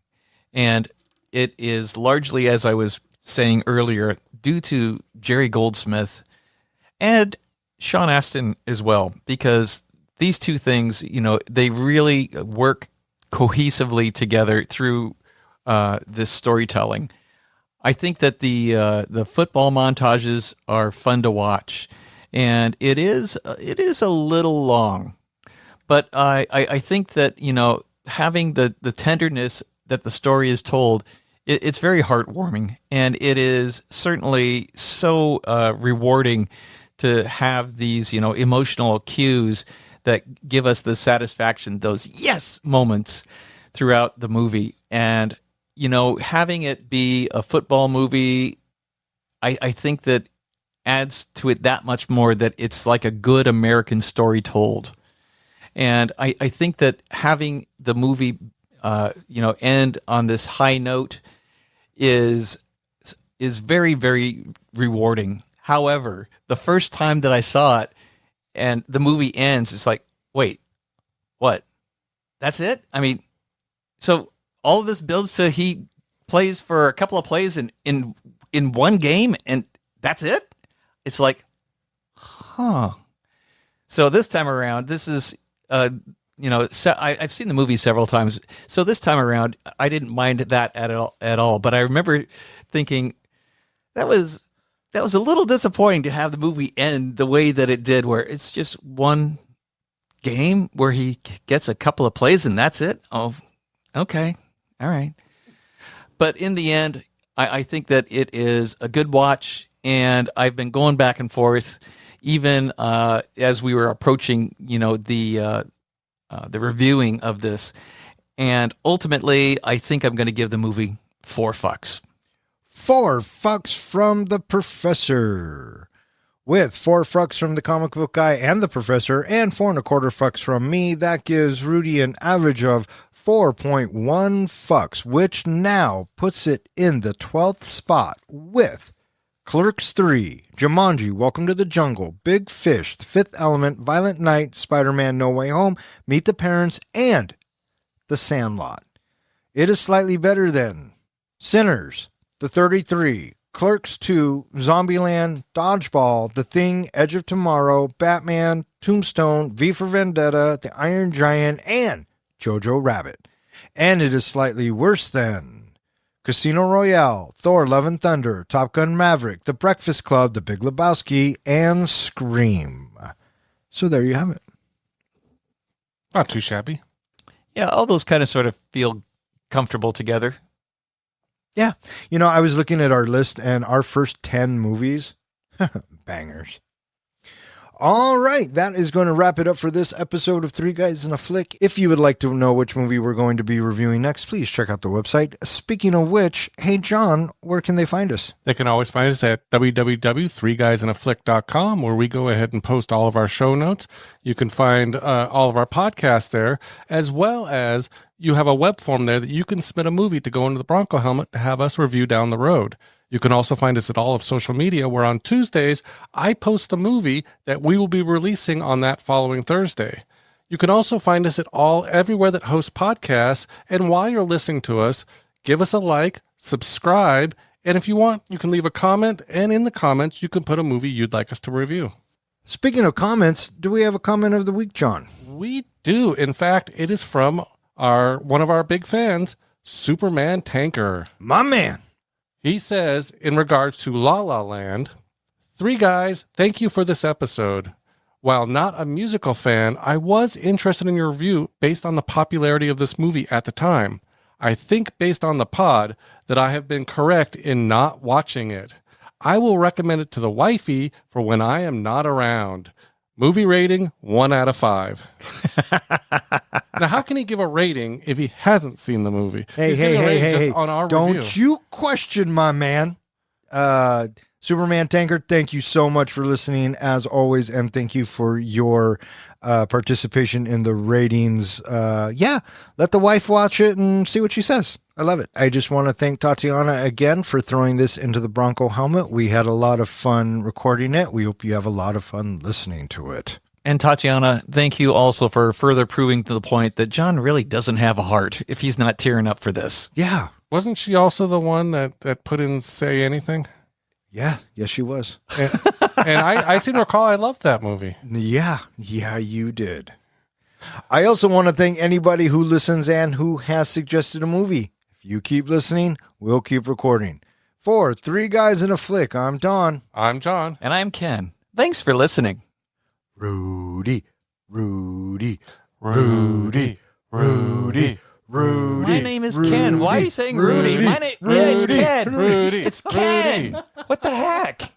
and it is largely, as I was saying earlier, due to Jerry Goldsmith and Sean Astin as well, because these two things, you know, they really work cohesively together through this storytelling. I think that the football montages are fun to watch, and it is a little long, but I think that, you know, having the tenderness that the story is told, it's very heartwarming, and it is certainly so rewarding to have these, you know, emotional cues that give us the satisfaction, those yes moments throughout the movie. And, you know, having it be a football movie, I think that adds to it that much more, that it's like a good American story told. And I think that having the movie, you know, end on this high note is very, very rewarding. However, the first time that I saw it, and the movie ends, it's like, wait, what? That's it? I mean, so all of this builds to he plays for a couple of plays in one game, and that's it? It's like, huh. So this time around, this is, you know, I've seen the movie several times. So this time around, I didn't mind that at all. But I remember thinking that was a little disappointing to have the movie end the way that it did, where it's just one game where he gets a couple of plays and that's it. Oh, okay. All right. But in the end, I think that it is a good watch, and I've been going back and forth. even as we were approaching, the reviewing of this. And ultimately, I think I'm going to give the movie 4 fucks. 4 fucks from the professor. With 4 fucks from the comic book guy and the professor, and 4.25 fucks from me, that gives Rudy an average of 4.1 fucks, which now puts it in the 12th spot with Clerks 3, Jumanji, Welcome to the Jungle, Big Fish, The Fifth Element, Violent Night, Spider-Man No Way Home, Meet the Parents, and The Sandlot. It is slightly better than Sinners, The 33, Clerks 2, Zombieland, Dodgeball, The Thing, Edge of Tomorrow, Batman, Tombstone, V for Vendetta, The Iron Giant, and Jojo Rabbit. And it is slightly worse than Casino Royale, Thor, Love and Thunder, Top Gun Maverick, The Breakfast Club, The Big Lebowski, and Scream. So there you have it. Not too shabby. Yeah, all those kind of sort of feel comfortable together. Yeah. I was looking at our list and our first 10 movies, bangers. All right, that is going to wrap it up for this episode of Three Guys in a Flick. If you would like to know which movie we're going to be reviewing next, please check out the website. Speaking of which, hey, John, where can they find us? They can always find us at www.threeguysinaflick.com, where we go ahead and post all of our show notes. You can find all of our podcasts there, as well as you have a web form there that you can submit a movie to go into the Bronco helmet to have us review down the road. You can also find us at all of social media, where on Tuesdays, I post a movie that we will be releasing on that following Thursday. You can also find us at everywhere that hosts podcasts. And while you're listening to us, give us a like, subscribe, and if you want, you can leave a comment. And in the comments, you can put a movie you'd like us to review. Speaking of comments, do we have a comment of the week, John? We do. In fact, it is from one of our big fans, Superman Tanker. My man. He says, in regards to La La Land, 3 guys, thank you for this episode. While not a musical fan, I was interested in your review based on the popularity of this movie at the time. I think based on the pod that I have been correct in not watching it. I will recommend it to the wifey for when I am not around. Movie rating, 1 out of 5. Now, how can he give a rating if he hasn't seen the movie? Hey, on our don't review. You question my man. Superman Tanker, thank you so much for listening as always, and thank you for your participation in the ratings. Let the wife watch it and see what she says. I love it. I just want to thank Tatiana again for throwing this into the Bronco helmet. We had a lot of fun recording it. We hope you have a lot of fun listening to it. And Tatiana, thank you also for further proving to the point that John really doesn't have a heart if he's not tearing up for this. Yeah. Wasn't she also the one that put in Say Anything? Yeah. Yes, she was. And I seem to recall I loved that movie. Yeah, you did. I also want to thank anybody who listens and who has suggested a movie. If you keep listening, we'll keep recording. For 3 Guys in a Flick, I'm Don. I'm John. And I'm Ken. Thanks for listening. Rudy, Rudy, Rudy, Rudy, Rudy. My name is Ken. Why are you saying Rudy? My name, it's Ken. Rudy, it's Ken. What the heck?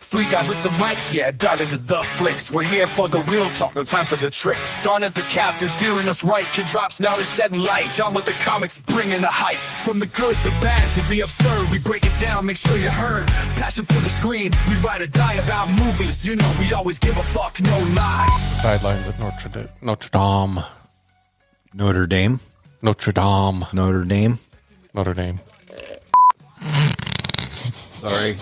3 guys with some mics, yeah, dive into the flicks. We're here for the real talk, no time for the tricks. Don is the captain, steering us right. Kid drops now to shedding light. John with the comics, bringing the hype. From the good, the bad, to the absurd, we break it down, make sure you heard. Passion for the screen, we ride or die about movies. You know we always give a fuck, no lie. Sidelines at Notre Dame. Notre Dame. Notre Dame. Notre Dame. Notre Dame. Sorry.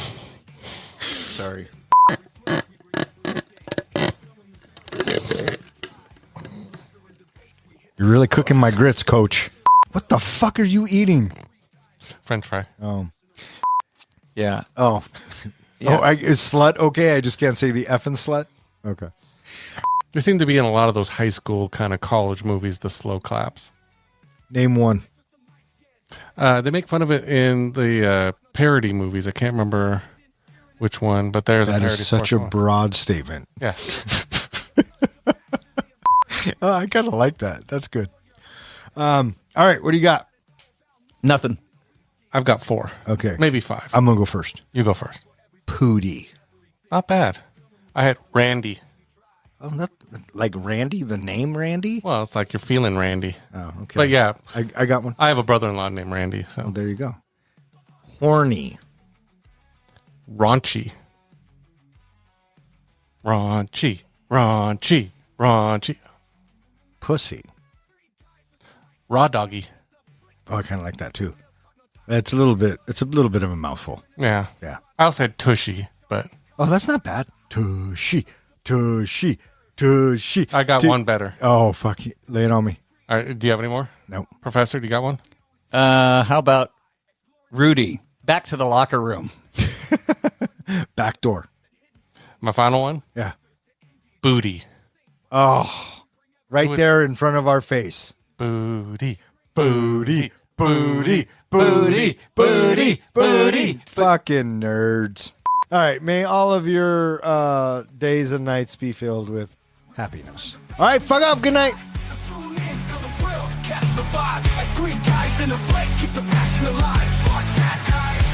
You're really cooking my grits, coach. What the fuck are you eating? French fry. Oh. Yeah. Oh. Yeah. Is slut okay? I just can't say the effing slut? Okay. They seem to be in a lot of those high school kind of college movies, the slow claps. Name one. They make fun of it in the parody movies. I can't remember which one, but there's a parody. That is such a broad statement. Yes. Oh, I kind of like that. That's good. All right. What do you got? Nothing. I've got 4. Okay. Maybe 5. I'm going to go first. You go first. Pootie. Not bad. I had Randy. Oh, not like Randy, the name Randy? Well, it's like you're feeling Randy. Oh, okay. But yeah, I got one. I have a brother-in-law named Randy. So Oh, there you go. Horny. Raunchy. Raunchy. Raunchy. Raunchy. Pussy. Raw doggy. Oh, I kind of like that too. It's a little bit of a mouthful. Yeah. Yeah. I also had Tushy, but Oh, that's not bad. Tushy, tushy, tushy. I got one better. Oh, fuck you. Lay it on me. All right, do you have any more? Nope. Professor, do you got one? How about Rudy? Back to the locker room. Back door. My final one? Yeah. Booty. Oh, right there in front of our face. Booty. Booty, booty, booty, booty, booty. Fucking nerds. All right. May all of your days and nights be filled with happiness. All right. Fuck up. Good night. Tune in to the thrill, catch the vibe. As three guys in a flake, keep the passion alive. Fuck that night.